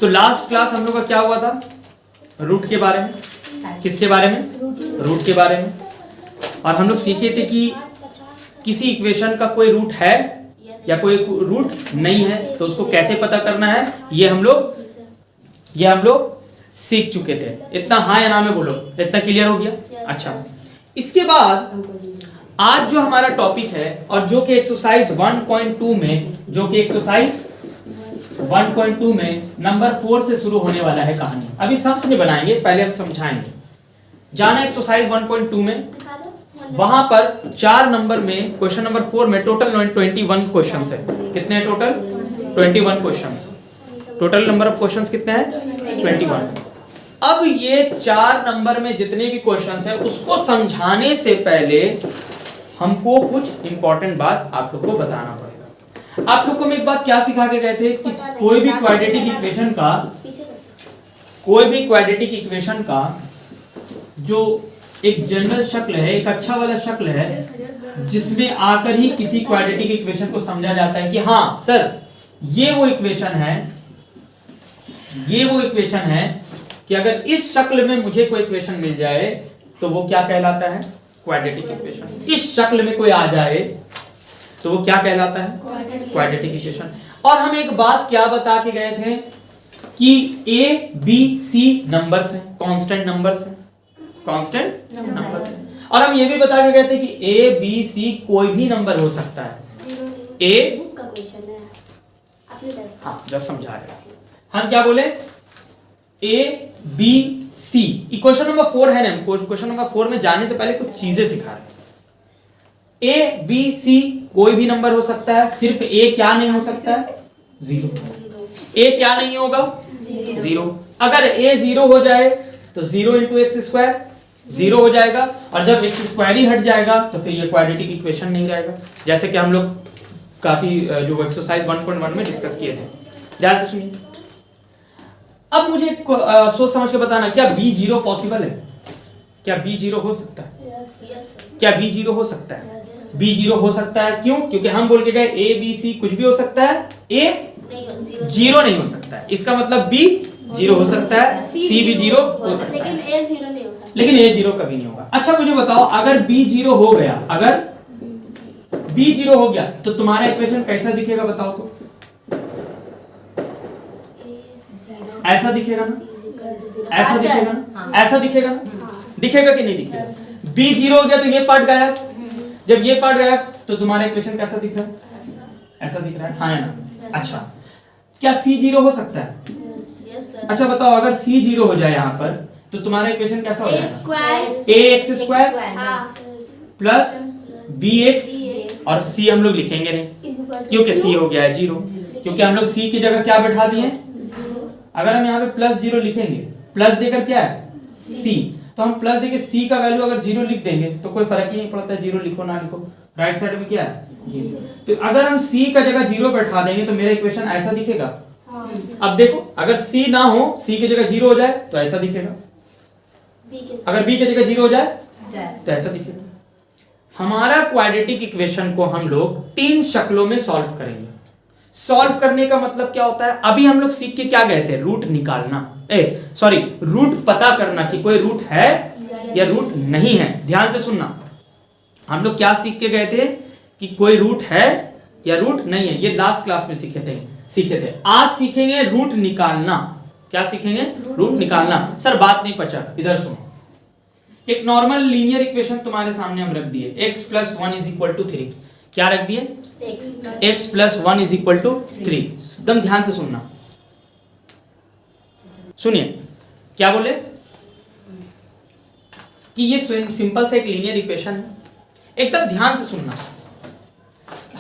तो last class हम लोग का क्या हुआ था? रूट के बारे में। किसके बारे में? रूट के बारे में। और हम लोग सीखे थे कि किसी इक्वेशन का कोई रूट है या कोई रूट नहीं है तो उसको कैसे पता करना है, ये हम लोग सीख चुके थे। इतना हाँ या ना में बोलो, इतना क्लियर हो गया? अच्छा, इसके बाद आज जो हमारा टॉपिक है और जो कि एक्सरसाइज 1.2 में, जो कि एक्सरसाइज 1.2 में नंबर 4 से शुरू होने वाला है कहानी। अभी सबसे नहीं बनाएंगे, पहले हम समझाएंगे। जाना एक्सरसाइज 1.2 में, वहां पर 4 नंबर में क्वेश्चन नंबर 4 में टोटल 21 क्वेश्चंस है। कितने हैं total? 21 questions. Total number of questions कितने हैं? 21। अब ये 4 नंबर में जितने भी क्वेश्चंस हैं उसको समझाने से पहले हमको कुछ इंपॉर्टेंट बात आप लोग को बताना पड़ेगा। आप लोग को हम एक बात क्या सिखा के गए थे कि कोई भी क्वाड्रेटिक इक्वेशन का जो एक जनरल शक्ल है, एक अच्छा वाला शक्ल है जिसमें आकर ही किसी क्वाड्रेटिक इक्वेशन को समझा जाता है कि हाँ सर ये वो इक्वेशन है कि अगर इस शक्ल में मुझे कोई इक्वेशन मिल जाए तो वो क्या कहलाता है? Quadratic equation. इस शक्ल में कोई आ जाए तो वो क्या कहलाता है? Quadratic equation. और हम एक बात क्या बता के गए थे कि ए बी सी नंबर्स हैं, कांस्टेंट नंबर्स हैं, कांस्टेंट नंबर्स हैं। और हम ये भी बता के गए थे कि ए बी सी कोई भी नंबर हो सकता है। ए हाँ जस्ट समझा रहे हम क्या बोले? A B C equation number 4 है ना। क्वेश्चन नंबर 4 में जाने से पहले कुछ चीजें सिखा रहे। ए बी सी कोई भी नंबर हो सकता है, सिर्फ ए क्या नहीं हो सकता है? 0। ए क्या नहीं होगा? 0। अगर ए 0 हो जाए तो 0 इंटू एक्स स्क्वायर 0 हो जाएगा, और जब एक्स स्क्वायर ही हट जाएगा तो फिर ये क्वाड्रेटिक इक्वेशन नहीं रहेगा, जैसे कि हम लोग काफी जो एक्सरसाइज 1.1 में डिस्कस किए थे। ध्यान से सुनिए। अब मुझे सोच समझ के बताना, क्या B0 पॉसिबल है? क्या B0 हो सकता है? क्या B0 हो सकता है? B0 हो सकता है। क्यों? क्योंकि हम बोल के गए A B C कुछ भी हो सकता है, A 0 नहीं हो सकता है। इसका मतलब B 0 हो सकता है, C भी 0 हो सकता है, लेकिन A 0 कभी नहीं होगा। अच्छा मुझे बताओ, अगर B 0 हो गया, अगर B 0 हो गया तो तुम्हारा इक्वेशन कैसा दिखेगा बताओ तो? ऐसा दिखेगा ना? ऐसा दिखेगा ना? ऐसा दिखेगा ना? दिखेगा कि नहीं दिखेगा? B 0 हो गया तो ये पार्ट गायब। जब ये पार्ट गायब तो तुम्हारा इक्वेशन कैसा दिख रहा है? ऐसा दिख रहा है, हाँ है ना? अच्छा, क्या C 0 हो सकता है? अच्छा बताओ, अगर C 0 हो जाए यहाँ पर तो तुम्हारा इक्वेशन कैसा हो जाएगा? ax स्क्वायर प्लस bx, और C हम लोग लिखेंगे नहीं क्योंकि C हो गया है 0, क्योंकि हम लोग C की जगह क्या बैठा दिए? अगर हम यहाँ पे प्लस 0 लिखेंगे, प्लस देकर क्या है? C, तो हम प्लस देके C का वैल्यू अगर 0 लिख देंगे तो कोई फर्क ही नहीं पड़ता, 0 लिखो ना लिखो, राइट साइड में क्या है? 0। तो अगर हम C का जगह 0 बैठा देंगे तो मेरा इक्वेशन ऐसा दिखेगा। अब देखो, अगर C ना हो, C की जगह 0 हो जाए तो ऐसा दिखेगा, अगर B की जगह 0 हो जाए तो ऐसा दिखेगा। हमारा क्वाड्रेटिक इक्वेशन को हम लोग 3 शक्लों में सॉल्व करेंगे। सॉल्व करने का मतलब क्या होता है? अभी हम लोग सीख के क्या गए थे? रूट निकालना, रूट पता करना कि कोई रूट है या रूट नहीं है। ध्यान से सुनना, हम लोग क्या सीख के गए थे कि कोई रूट है या रूट नहीं है, ये लास्ट क्लास में सीखे थे। आज सीखेंगे रूट निकालना। क्या सीखेंगे? रूट निकालना। सर बात नहीं पचा, इधर सुनो। एक नॉर्मल लीनियर इक्वेशन तुम्हारे सामने हम रख दिए, x + 1 = 3। क्या रख दिए? x + 1 = 3। एकदम ध्यान से सुनना, सुनिए क्या बोले कि ये सिंपल से एक लीनियर इक्वेशन है। एकदम ध्यान से सुनना।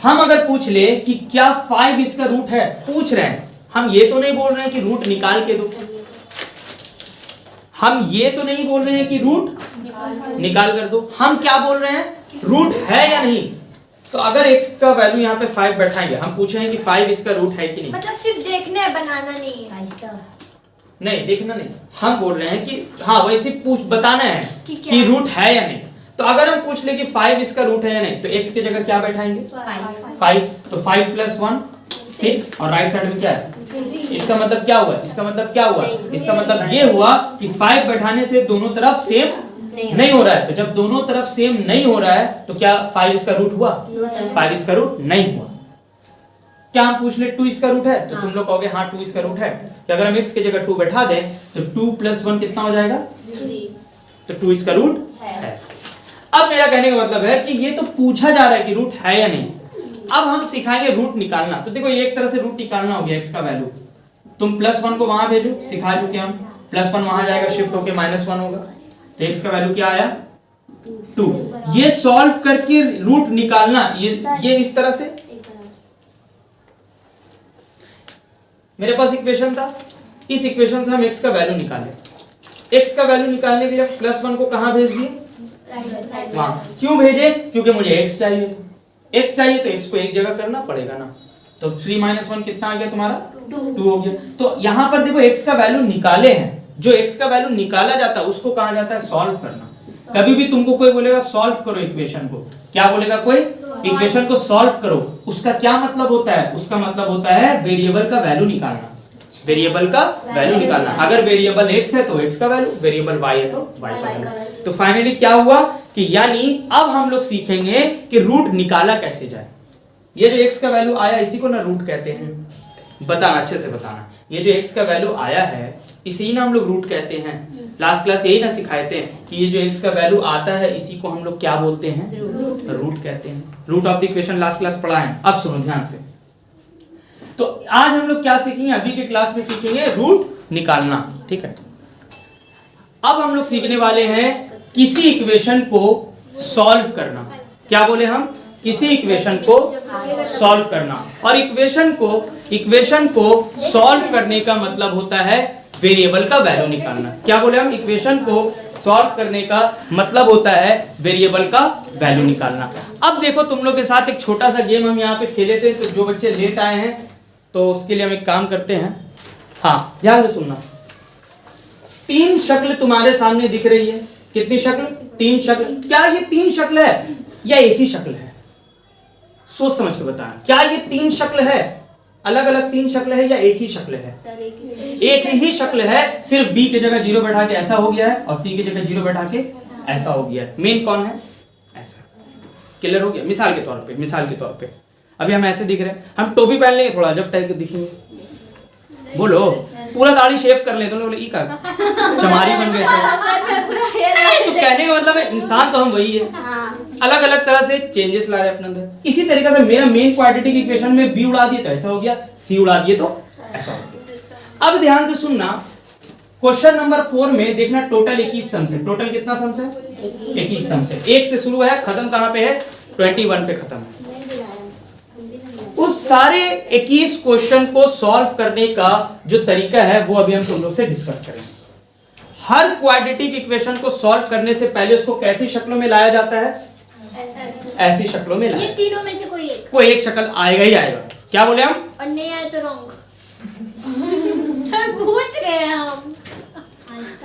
हम अगर पूछ ले कि क्या 5 इसका रूट है, पूछ रहे हैं, हम ये तो नहीं बोल रहे हैं कि रूट निकाल के दो, हम ये तो नहीं बोल रहे हैं कि रूट निकाल कर दो, हम क्या बोल रहे हैं? रूट है या नहीं। तो अगर x का वैल्यू यहाँ पे 5 बैठाएंगे, हम पूछ रहे हैं कि 5 इसका रूट है कि नहीं। मतलब सिर्फ देखना है, बनाना नहीं है। नहीं देखना नहीं, हम बोल रहे हैं कि हाँ वैसे बताना है कि रूट है या नहीं। तो अगर हम पूछ ले कि 5 इसका रूट है या नहीं, तो x की जगह क्या बैठाएंगे? 5। तो 5 + 1 6, और राइट साइड में क्या है? इसका मतलब क्या हुआ, इसका मतलब क्या हुआ, इसका मतलब ये हुआ कि 5 बैठाने से दोनों तरफ सेम नहीं हो रहा है। तो जब दोनों तरफ सेम नहीं हो रहा है तो क्या 5 इसका रूट हुआ, 5 इसका रूट नहीं हुआ। क्या हम पूछ ले 2 इसका रूट है, तो तुम लोग कहोगे हाँ 2 इसका रूट है। तो अगर हम x की जगह 2 बैठा दें तो 2 + 1 कितना हो जाएगा, तो 2 इसका रूट है। अब मेरा कहने का मतलब है कि ये तो पूछा जा रहा है कि रूट है या नहीं। अब हम सिखाएंगे रूट निकालना। तो देखो ये एक तरह से रूट निकालना हो गया x का वैल्यू। तुम +1 को वहां भेजो, सिखा चुके हम, +1 वहां जाएगा, शिफ्ट होके -1 होगा, तो x का वैल्यू क्या आया 2। ये सॉल्व करके रूट निकालना, ये इस तरह से मेरे पास इक्वेशन था, इस इक्वेशन से हम x का वैल्यू निकाले। x का वैल्यू निकालने के लिए +1 को कहां भेज दिए, वहां। क्यों भेजे, क्योंकि मुझे x चाहिए, x चाहिए तो x को एक जगह करना पड़ेगा ना। तो 3 - 1 कितना आ गया तुम्हारा 2 हो गया। तो यहां पर देखो x का वैल्यू निकाले हैं, जो x का वैल्यू निकाला जाता है उसको कहा जाता है सॉल्व करना। कभी भी तुमको कोई बोलेगा सॉल्व करो इक्वेशन को, क्या बोलेगा कोई, इक्वेशन को सॉल्व करो, उसका क्या मतलब होता है, उसका मतलब होता है वेरिएबल का वैल्यू निकालना, वेरिएबल का वैल्यू निकालना। अगर वेरिएबल x है तो x का वैल्यू, वेरिएबल y है तो y का वैल्यू। तो फाइनली क्या हुआ कि यानी अब हम लोग सीखेंगे कि रूट निकाला कैसे जाए। ये जो x का वैल्यू आया इसी को ना रूट कहते हैं, बताना अच्छे से बताना। ये जो x का वैल्यू आया है इसी ना हम लोग रूट कहते हैं। लास्ट क्लास यही ना सिखाए थे कि ये जो x का वैल्यू आता है इसी को हम लोग क्या बोलते हैं, रूट कहते हैं। Root of the equation last class पढ़ा है। अब सुनो ध्यान से, तो आज हम लोग क्या सीखेंगे, अभी के क्लास में सीखेंगे रूट निकालना, ठीक है। अब हम लोग सीखने वाले हैं किसी इक्वेशन को सॉल्व करना। क्या बोले हम, किसी इक्वेशन को सॉल्व करना। और इक्वेशन को सॉल्व करने का मतलब होता है वेरिएबल का वैल्यू निकालना। क्या बोले हम, इक्वेशन को सॉल्व करने का मतलब होता है वेरिएबल का वैल्यू निकालना। अब देखो तुम लोग के साथ एक छोटा सा गेम हम यहाँ पे खेले थे, तो जो बच्चे लेट आए हैं तो उसके लिए हम एक काम करते हैं। हाँ ध्यान से सुनना, 3 शक्ल तुम्हारे सामने दिख रही है। कितनी शक्ल, 3 शक्ल। क्या ये 3 शक्ल है या एक ही शक्ल है, सोच समझ के बताना। क्या ये 3 शक्ल है, अलग अलग 3 शक्ल है या एक ही शक्ल है? एक ही शक्ल है, सिर्फ b की जगह 0 बैठा के ऐसा हो गया है और c की जगह 0 बैठा के ऐसा हो गया है। मेन कौन है, ऐसा। क्लियर हो गया। मिसाल के तौर पे अभी हम ऐसे दिख रहे हैं, हम टोपी पहन लेंगे थोड़ा जब टाइप के दिखेंगे, बोलो पूरा दाढ़ी शेव कर ले, तो बोले ई का चमारी बन गए। तो कहने का मतलब है इंसान तो हम वही है, अलग अलग तरह से चेंजेस ला रहे हैं अपने अंदर। इसी तरीके से मेरा मेन क्वाड्रेटिक इक्वेशन में b उड़ा दिए तो ऐसा हो गया, c उड़ा दिए तो ऐसा हो गया। अब ध्यान से सुनना, क्वेश्चन नंबर 4 में देखना टोटल 21 सम्स है। टोटल कितना सम्स है, 21 सम्स है। 1 से शुरू है, खत्म कहां पे है, 21 पे खत्म है। उस सारे 21 क्वेश्चन को सॉल्व करने का जो तरीका है वो अभी हम तुम लोग से डिस्कस करेंगे। हर क्वाड्रेटिक इक्वेशन को सॉल्व करने से पहले उसको कैसी शक्लों में लाया जाता है, ऐसी शक्लों में। ये तीनों में से कोई एक शक्ल आएगा ही आएगा। क्या बोले हम, और नहीं आए तो रॉन्ग। सर पूछ रहे हैं हम,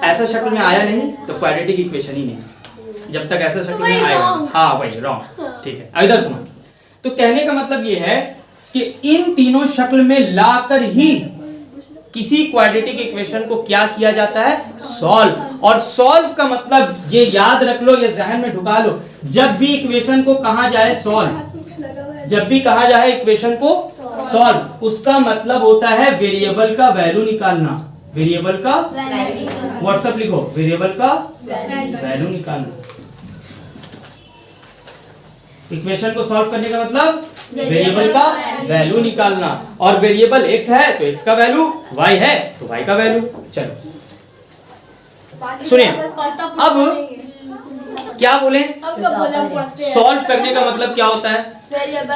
ऐसा शक्ल में आया नहीं तो क्वाड्रेटिक इक्वेशन ही नहीं। जब तक ऐसा शक्ल में आएगा, हाँ वही रॉन्ग, ठीक है। इधर सुनो, तो कहने का मतलब ये है कि इन तीनों शक्ल में लाकर ही किसी क्वाड्रेटिक इक्वेशन को क्या किया जाता है, सॉल्व। और सॉल्व का मतलब ये याद रख लो, ये जहन में ढुका लो, जब भी इक्वेशन को कहा जाए सॉल्व, जब भी कहा जाए इक्वेशन को सॉल्व, उसका मतलब होता है वेरिएबल का वैल्यू निकालना। वेरिएबल का, व्हाट्सएप लिखो, वेरिएबल का वैल्यू निकालना। इक्वेशन को सॉल्व करने का मतलब वेरिएबल का वैल्यू निकालना। और वेरिएबल x है तो x का वैल्यू, y है तो y का वैल्यू। चलो सुनिए, अब क्या बोले, सॉल्व करने का मतलब क्या होता है,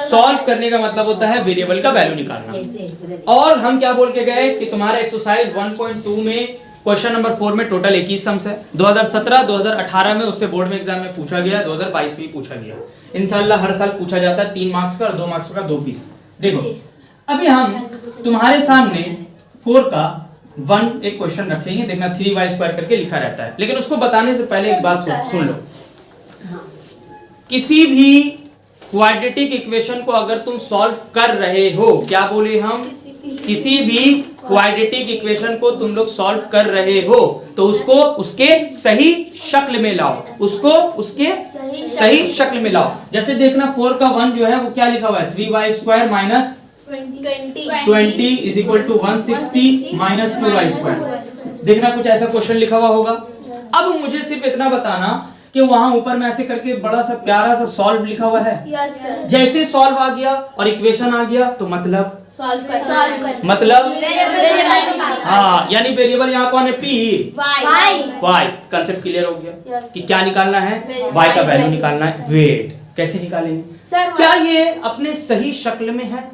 सॉल्व करने का मतलब होता है वेरिएबल का वैल्यू निकालना। और हम क्या बोल के गए कि तुम्हारा एक्सरसाइज 1.2 में क्वेश्चन नंबर 4 में टोटल 21 सम्स है। 2017 2018 में उससे बोर्ड में एग्जाम में पूछा गया, 2022 में पूछा गया। इंशाल्लाह हर साल पूछा जाता है 3 मार्क्स का और 2 मार्क्स का 2 पीस। देखो अभी हम तुम्हारे सामने 4 का 1 एक क्वेश्चन रखेंगे, देखना 3y² करके लिखा रहता है। लेकिन उसको बताने से पहले एक बात सुन लो, किसी भी क्वाड्रेटिक इक्वेशन को अगर तुम सॉल्व कर रहे हो, क्या बोले हम, किसी भी क्वाड्रेटिक इक्वेशन को तुम लोग सॉल्व कर रहे हो तो उसको उसके सही शक्ल में लाओ, उसको उसके सही शक्ल में लाओ। जैसे देखना 4 का 1 जो है वो क्या लिखा हुआ है, 3y² minus 20 is equal to 160 minus 2y²। देखना कुछ ऐसा क्वेश्चन लिखा हुआ होगा। अब मुझे सिर्फ इतना बताना कि वहां ऊपर में ऐसे करके बड़ा सा प्यारा सा सॉल्व लिखा हुआ है। Yes sir. जैसे सॉल्व आ गया और इक्वेशन आ गया तो मतलब सॉल्व कर मतलब हाँ, यानी वेरिएबल यहाँ कौन है, पी वाई। कंसेप्ट क्लियर हो गया कि क्या निकालना है, वाई का वैल्यू निकालना है, वेट। कैसे निकालेंगे सर? क्या ये अपने सही शक्ल में है?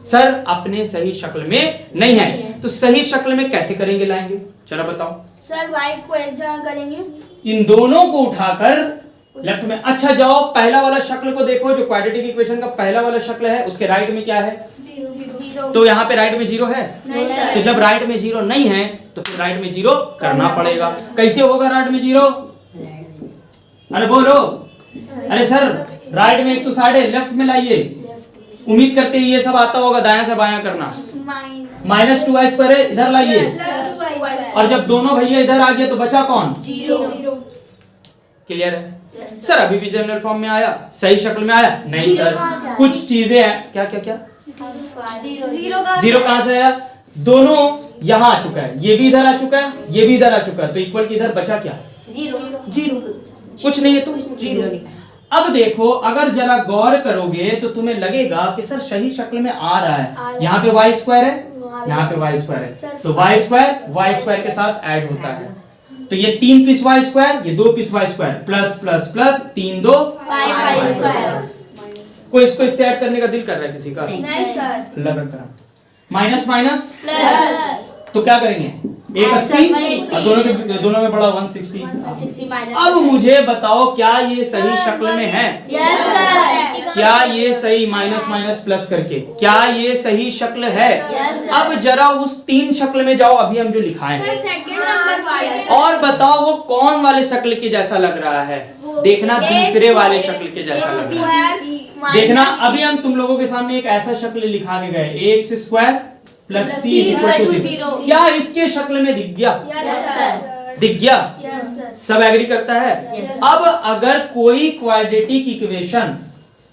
सर अपने सही शक्ल में नहीं है, तो सही शक्ल में कैसे करेंगे, लाएंगे? चलो बताओ सर। वाई को एक जगह करेंगे, इन दोनों को उठाकर लेफ्ट में। अच्छा जाओ पहला वाला शक्ल को देखो, जो क्वाड्रेटिक इक्वेशन का पहला वाला शक्ल है उसके राइट में क्या है, 0। तो यहाँ पे राइट में 0 है। नहीं सर। तो जब राइट में 0 नहीं है तो फिर राइट में 0 करना पड़ेगा। कैसे होगा राइट में 0? अरे बोलो, अरे सर राइट में 160 है, लेफ्ट में लाइए। उम्मीद करते हैं ये सब आता होगा, दायां से बायां करना। माइनस 2y² है, इधर लाइए। और जब दोनों भैया इधर आ गया तो बचा कौन, 0। क्लियर है सर? अभी भी जनरल फॉर्म में आया, सही शक्ल में आया? नहीं सर, कुछ चीजें हैं। क्या क्या क्या? 0 कहां से आया? दोनों यहां आ चुका है, ये भी इधर आ चुका है, ये भी इधर आ चुका है, तो इक्वल की इधर बचा क्या, 0। कुछ नहीं है तो 0। अब देखो अगर जरा गौर करोगे तो तुम्हें लगेगा कि सर सही शक्ल में आ रहा है। यहाँ पे y² है, यहाँ पे y² है, तो y² के साथ ऐड होता है। तो ये 3 पीस y², ये 2 piece y², plus plus plus 3 2 5y²। कोई इसको इससे ऐड करने का दिल कर रहा है किसी का? नहीं सर। लगा माइनस माइनस प्लस, तो क्या करेंगे, 180 और दोनों में बड़ा 160। अब मुझे बताओ क्या ये सही शक्ल में है? Yes sir. क्या ये सही माइनस माइनस प्लस करके, क्या ये सही शक्ल है? Yes, sir. अब जरा उस 3 शक्ल में जाओ, अभी हम जो लिखाए हैं, सेकंड नंबर और बताओ वो कौन वाले शक्ल के जैसा लग रहा है। देखना दूसरे वाले शक्ल के जैसा लग रहा है। देखना अभी हम तुम लोगों के सामने एक ऐसा शक्ल लिखा के गए, x² plus c equal to 0। क्या इसके शक्ल में दिख गया? Yes sir. दिख गया? Yes sir. सब एग्री करता है? अब अगर कोई क्वाड्रेटिक इक्वेशन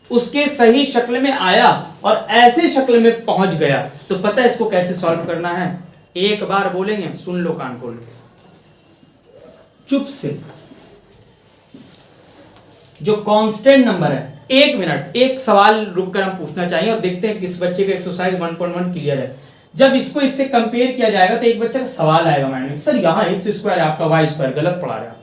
उसके सही शक्ल में आया और ऐसे शक्ल में पहुंच गया तो पता है इसको कैसे सॉल्व करना है? एक बार बोलेंगे, सुन लो कान खोल के, चुप से। जो कांस्टेंट नंबर है, 1 मिनट, एक सवाल रुककर हम पूछना चाहिए और देखते हैं किस बच्चे का एक्सरसाइज 1.1 क्लियर है। जब इसको इससे कंपेयर किया जाएगा तो एक बच्चे का सवाल आएगा माइंड में, सर यहाँ x² है, आपका y² गलत पढ़ा रहा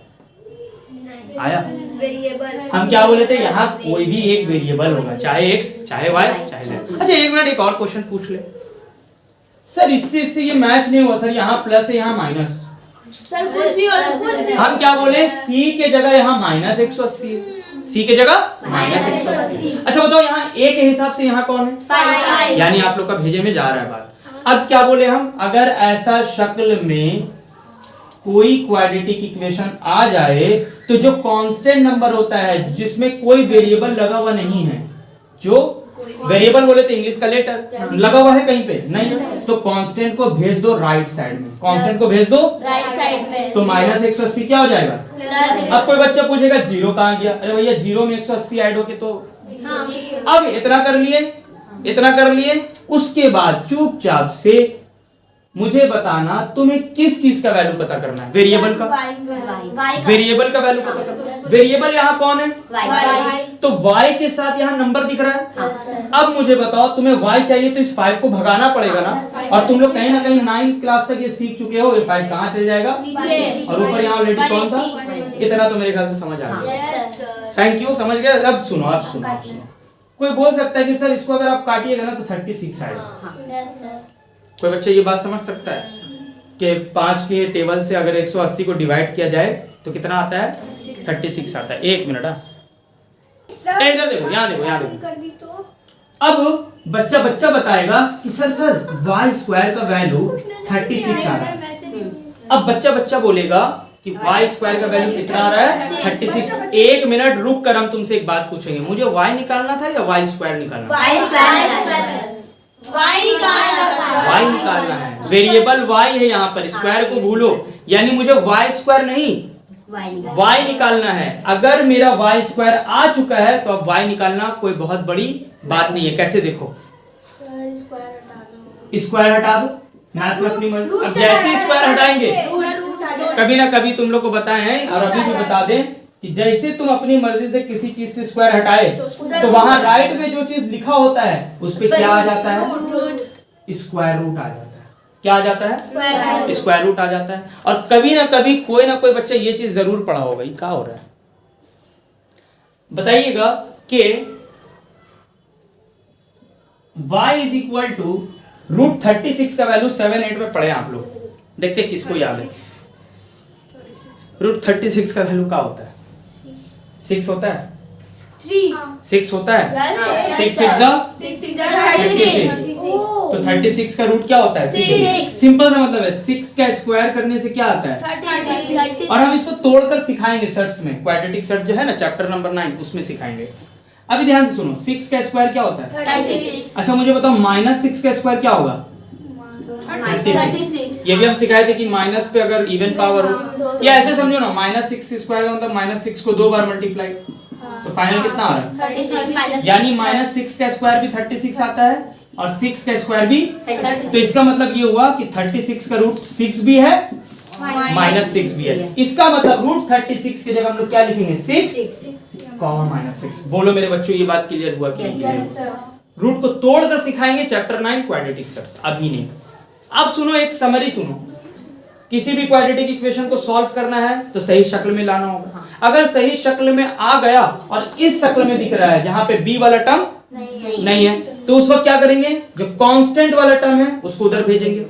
आया। वेरिएबल हम क्या बोले थे, यहाँ कोई भी एक वेरिएबल होगा, चाहे x चाहे y चाहे z। अच्छा एक मिनट, एक और क्वेश्चन पूछ ले सर, इससे ये मैच नहीं हुआ सर, यहाँ प्लस है यहाँ माइनस। सर कुछ भी हो सकता। हम क्या बोले, c के जगह यहाँ माइनस 180, c के जगह माइनस 180। अच्छा बताओ यहाँ a के हिसाब से यहाँ कौन है, यानी आप लोग का भेजे में जा रहा है बात। अब क्या बोले हम, अगर ऐसा शक्ल में कोई क्वाड्रेटिक इक्वेशन आ जाए तो जो कांस्टेंट नंबर होता है जिसमें कोई वेरिएबल लगा हुआ नहीं है, जो वेरिएबल बोले तो इंग्लिश का लेटर लगा हुआ है कहीं पे नहीं, तो कांस्टेंट को भेज दो राइट साइड में, कांस्टेंट को भेज दो राइट साइड में, तो माइनस 180 क्या हो जाएगा? अब कोई बच्चा पूछेगा 0 कहाँ गया? अरे भैया 0 में 180 ऐड होके तो अब इतना कर लिए, इतना कर लिए। उसके बाद चुपचाप से मुझे बताना तुम्हें किस चीज का वैल्यू पता करना है, वेरिएबल का, वेरिएबल का वैल्यू पता करना है। वेरिएबल यहाँ कौन है, तो y के साथ यहाँ नंबर दिख रहा है। अब मुझे बताओ तुम्हें y चाहिए तो इस 5 को भगाना पड़ेगा ना, और तुम लोग कहीं ना कहीं 9th क्लास तक ये सीख चुके हो, ये 5 कहाँ चल जाएगा और ऊपर यहाँ ऑलरेडी कौन था, इतना तो मेरे ख्याल से समझ आ गया। थैंक यू, समझ गए। अब सुनो, अब सुनो, कोई बोल सकता है कि सर इसको अगर आप काटिएगा ना तो 36 आएगा। कोई बच्चा ये बात समझ सकता है कि 5 के टेबल से अगर 180 को डिवाइड किया जाए तो कितना आता है, 36 आता है। 1 मिनट, इधर देखो, यहाँ देखो, यहाँ देखो। अब बच्चा बताएगा कि सर y² का वैल्यू 36 आ रहा है। अब बच्चा बोलेगा कि y² का वैल्यू कितना आ रहा है, 36। 1 मिनट रुक कर हम तुमसे एक बात पूछेंगे, मुझे y निकालना था या y² निकालना था? y निकालना है। वेरिएबल y है यहाँ पर, स्क्वायर को भूलो, यानी मुझे y स्क्वायर नहीं y निकालना है। अगर मेरा y स्क्वायर आ चुका है तो अब y निकालना कोई बहुत बड़ी बात नहीं है। कैसे देखो, स्क्वायर हटा दो, मैथ में अपनी मर्जी। अब जैसे स्क्वायर हटाएंगे, कभी ना कभी तुम लोग को बताए हैं और अभी भी बता दें कि जैसे तुम अपनी मर्जी से किसी चीज से स्क्वायर हटाए तो वहां राइट में जो चीज लिखा होता है उस पे क्या आ जाता है, स्क्वायर रूट आ जाता है। क्या आ जाता है, स्क्वायर रूट आ जाता है। और कभी ना कभी कोई ना कोई बच्चा ये चीज जरूर पढ़ा होगा। ये क्या हो रहा है बताइएगा कि y इज इक्वल टू √36 का वैल्यू 7-8 में पढ़े आप लोग, देखते किसको याद है। √36 का वैल्यू क्या होता है, 6 होता है, 6 होता है, 6 तो 36 का रूट क्या होता है, 6। सिंपल सा मतलब है, 6 का स्क्वायर करने से क्या आता है, 36। और हम इसको तोड़कर सिखाएंगे सेट्स में, क्वाड्रेटिक सेट जो है ना चैप्टर नंबर 9 उसमें सिखाएंगे। अभी ध्यान से सुनो, 6 का स्क्वायर क्या होता है, 36। अच्छा मुझे बताओ -6 का स्क्वायर क्या होगा, 36। ये भी हम सिखाए थे कि माइनस पे अगर इवन पावर हो, या ऐसे समझो ना, -6 स्क्वायर का मतलब -6 को 2 बार मल्टीप्लाई, तो फाइनल कितना आ रहा है, 36। यानी -6 का स्क्वायर भी 36 आता है और 6 का स्क्वायर भी, तो इसका मतलब ये हुआ कि 36 का रूट 6 भी है, -6 भी है। इसका मतलब √36 की जगह हम लोग क्या लिखेंगे, 6 -6। बोलो मेरे बच्चों, ये बात क्लियर हुआ कि रूट को तोड़कर सिखाएंगे चैप्टर 9 क्वाड्रेटिक सेट्स, अभी नहीं। अब सुनो, एक समरी सुनो, किसी भी क्वाड्रेटिक इक्वेशन को सॉल्व करना है तो सही शक्ल में लाना होगा। अगर सही शक्ल में आ गया और इस शक्ल में दिख रहा है जहां पे b वाला टर्म नहीं है, तो उस वक्त क्या करेंगे, जो कांस्टेंट वाला टर्म है उसको उधर भेजेंगे।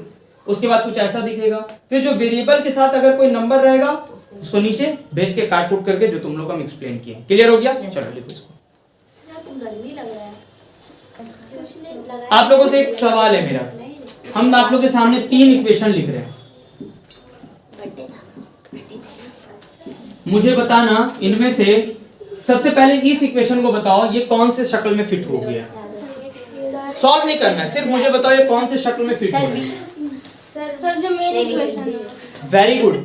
उसके बाद कुछ ऐसा दिखेगा, फिर जो वेरिएबल के साथ अगर कोई नंबर रहेगा उसको नीचे भेज के काट कूट करके, जो तुम लोग हम एक्सप्लेन किए। क्लियर हो गया, चलो लिखो इसको। आप लोगों से एक सवाल है मेरा, हम आप लोगों के सामने 3 इक्वेशन लिख रहे हैं, मुझे बताना इनमें से सबसे पहले इस इक्वेशन को बताओ ये कौन से शक्ल में फिट हो गया। सॉल्व नहीं करना है, सिर्फ मुझे बताओ ये कौन से शक्ल में फिट हो गया। सर जो मेन इक्वेशन, वेरी गुड,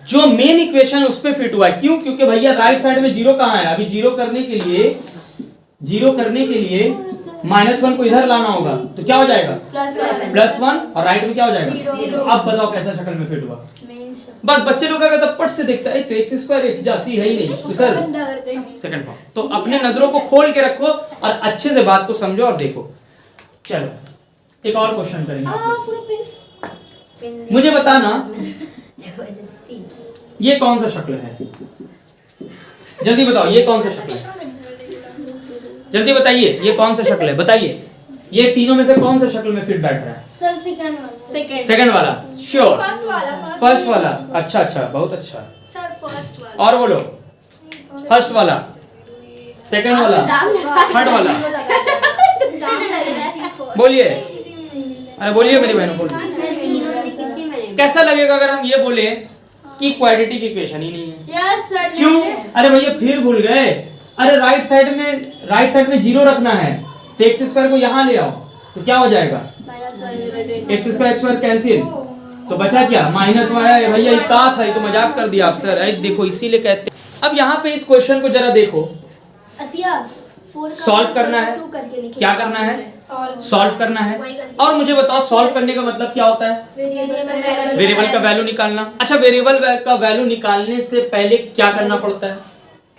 जो मेन इक्वेशन उस पे फिट हुआ है। क्यों, क्योंकि भैया राइट साइड में 0 कहां है, अभी 0 करने के लिए -1 को इधर लाना होगा, तो क्या हो जाएगा, +1, और राइट में क्या हो जाएगा। अब बताओ कैसा शक्ल में फिट हुआ। बस बच्चे लोग अगर तब पट से देखता है तो x² x जासी है ही नहीं, तो सर सेकंड फॉर्म। तो अपने नजरों को खोल के रखो और अच्छे से बात को समझो और देखो। चलो एक और क्वेश्चन करेंगे, मुझे बताना ये कौन सा शक्ल है, जल्दी बताओ ये कौन सा शक्ल है, जल्दी बताइए ये कौन सा शक्ल है, बताइए ये तीनों में से कौन सा शक्ल में फिट बैठ रहा है। सर सेकंड वाला, श्योर, फर्स्ट वाला, अच्छा बहुत अच्छा सर फर्स्ट वाला, और बोलो फर्स्ट वाला, सेकंड वाला, थर्ड वाला, बोलिए, अरे बोलिए मेरी बहनों, बोलिए कैसा लगेगा अगर हम ये बोले कि क्वाड्रेटिक इक्वेशन ही नहीं है। Yes sir. क्यों, अरे भैया फिर भूल गए, अरे राइट साइड में 0 रखना है, तो x² को यहाँ ले आओ तो क्या हो जाएगा, x² कैंसिल, तो बचा क्या, -1। भैया ये था, ये तो मजाक कर दिया आप सर, देखो इसीलिए कहते हैं। अब यहाँ पे इस क्वेश्चन को जरा देखो, सॉल्व करना है, क्या करना है, सॉल्व करना है। और मुझे बताओ सॉल्व करने का मतलब क्या होता है, वेरिएबल का वैल्यू निकालना। अच्छा वेरिएबल का वैल्यू निकालने से पहले क्या करना पड़ता है,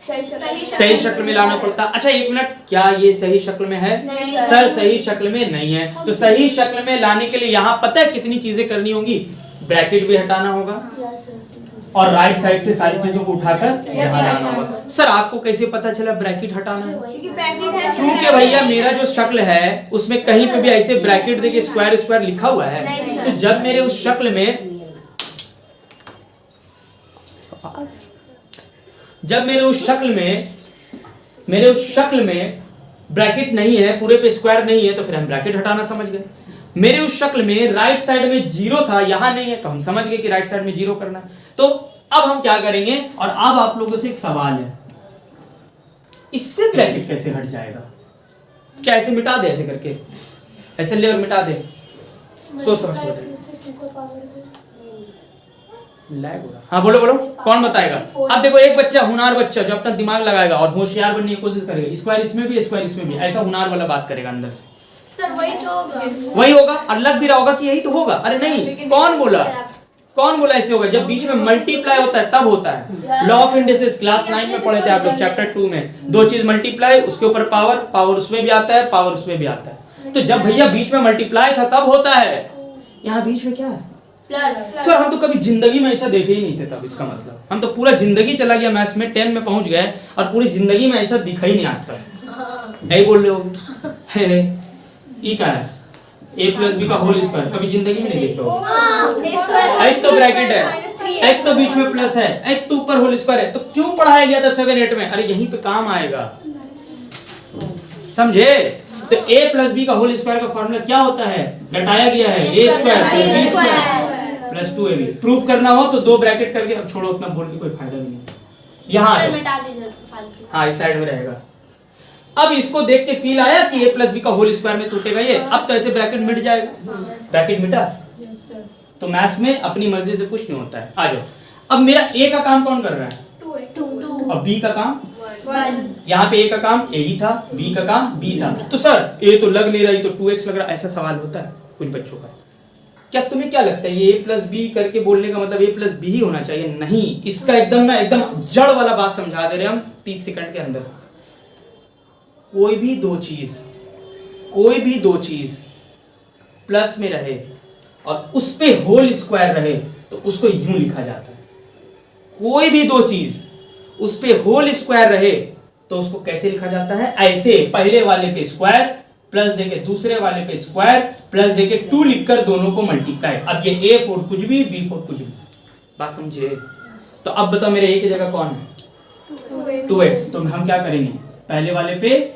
सही शक्ल में लाना पड़ता। अच्छा एक मिनट, क्या ये सही शक्ल में है, सर सही शक्ल में नहीं है, तो सही शक्ल में लाने के लिए यहाँ पता है कितनी चीजें करनी होगी, ब्रैकेट भी हटाना होगा और राइट साइड से सारी चीजों को उठाकर यहाँ लाना होगा। सर आपको कैसे पता चला ब्रैकेट हटाना है, क्योंकि भैया मेरा जो शक्ल है उसमें कहीं पे भी ऐसे ब्रैकेट देके स्क्वायर लिखा हुआ है, तो जब मेरे उस शक्ल में ब्रैकेट नहीं है, पूरे पे स्क्वायर नहीं है, तो फिर हम ब्रैकेट हटाना समझ गए। मेरे उस शक्ल में राइट साइड में 0 था, यहां नहीं है, तो हम समझ गए कि राइट साइड में 0 करना है। तो अब हम क्या करेंगे, और अब आप लोगों से एक सवाल है, इससे ब्रैकेट कैसे हट जाएगा, क्या ऐसे मिटा दे, ऐसे करके ऐसे ले और मिटा दे, सोच समझ के बता। लैग हो रहा। हाँ बोलो बोलो, कौन बताएगा? अब देखो एक बच्चा, हुनार बच्चा जो अपना दिमाग लगाएगा और होशियार बनने की कोशिश करेगा, स्क्वायर इसमें भी स्क्वायर इसमें भी, ऐसा हुनार वाला बात करेगा अंदर से। सर वही तो होगा, वही होगा और लग भी रहा होगा कि यही तो होगा। अरे नहीं, कौन बोला? कौन बोला ऐसे होगा? जब बीच में मल्टीप्लाई होता है तब होता है। लॉ ऑफ इंडिसेस क्लास 9 में पढ़े थे आप लोग, चैप्टर 2 में। दो चीज मल्टीप्लाई, उसके ऊपर पावर, पावर उसमें भी आता है, पावर उसमें भी आता है। तो जब भैया बीच में मल्टीप्लाई था तब होता है, यहाँ बीच में क्या है? प्लस। सर हम तो कभी जिंदगी में ऐसा देखे ही नहीं थे तब। इसका मतलब हम तो पूरा जिंदगी चला गया मैथ्स में, 10 में पहुंच गए और पूरी जिंदगी में ऐसा दिखा ही नहीं आज तक। यही बोल रहे होगे। ये क्या है? a प्लस बी का होल स्क्वायर कभी जिंदगी में नहीं देखे होगे। एक तो ब्रैकेट है, एक तो बीच में प्लस है, एक तो ऊपर होल स्क्वायर है। तो क्यों पढ़ाया गया था 7 8 में? अरे यहीं पे काम आएगा, समझे? तो a प्लस बी का होल स्क्वायर का फॉर्मूला क्या होता है? घटाया गया है a square b square plus 2ab। Proof करना हो तो दो ब्रैकेट करके, अब छोड़ो उतना बोल के कोई फायदा नहीं है। यहाँ हाँ इस साइड में रहेगा। अब इसको देख के फील आया कि a प्लस बी का होल स्क्वायर में टूटेगा ये। अब तो ऐसे ब्रैकेट मिट जाएगा। ब्रैकेट मिटा तो मैथ्स में अपनी मर्जी से कुछ नहीं होता है। आ जाओ, अब मेरा a का काम कौन कर रहा है? 2 और b का काम 1। यहाँ पे a का काम a ही था, b का काम b था। तो सर a तो लग नहीं रही तो 2x लग रहा, ऐसा सवाल होता है कुछ बच्चों का। क्या तुम्हें क्या लगता है ये a प्लस बी करके बोलने का मतलब a प्लस बी ही होना चाहिए? नहीं, इसका एकदम ना एकदम जड़ वाला बात समझा दे रहे हम 30 सेकंड के अंदर। कोई भी दो चीज प्लस में रहे और उस पे होल स्क्वायर रहे तो उसको यूं लिखा जाता है। कोई भी दो चीज उस पे होल स्क्वायर रहे तो उसको कैसे लिखा जाता है? ऐसे, पहले वाले पे स्क्वायर प्लस देके दूसरे वाले पे स्क्वायर प्लस देके 2 लिखकर दोनों को मल्टीप्लाई। अब ये a फोर कुछ भी, b फोर कुछ भी, बात समझिए? तो अब बताओ मेरे a की जगह कौन है? 2x। तो हम क्या करेंगे? पहले वाले पे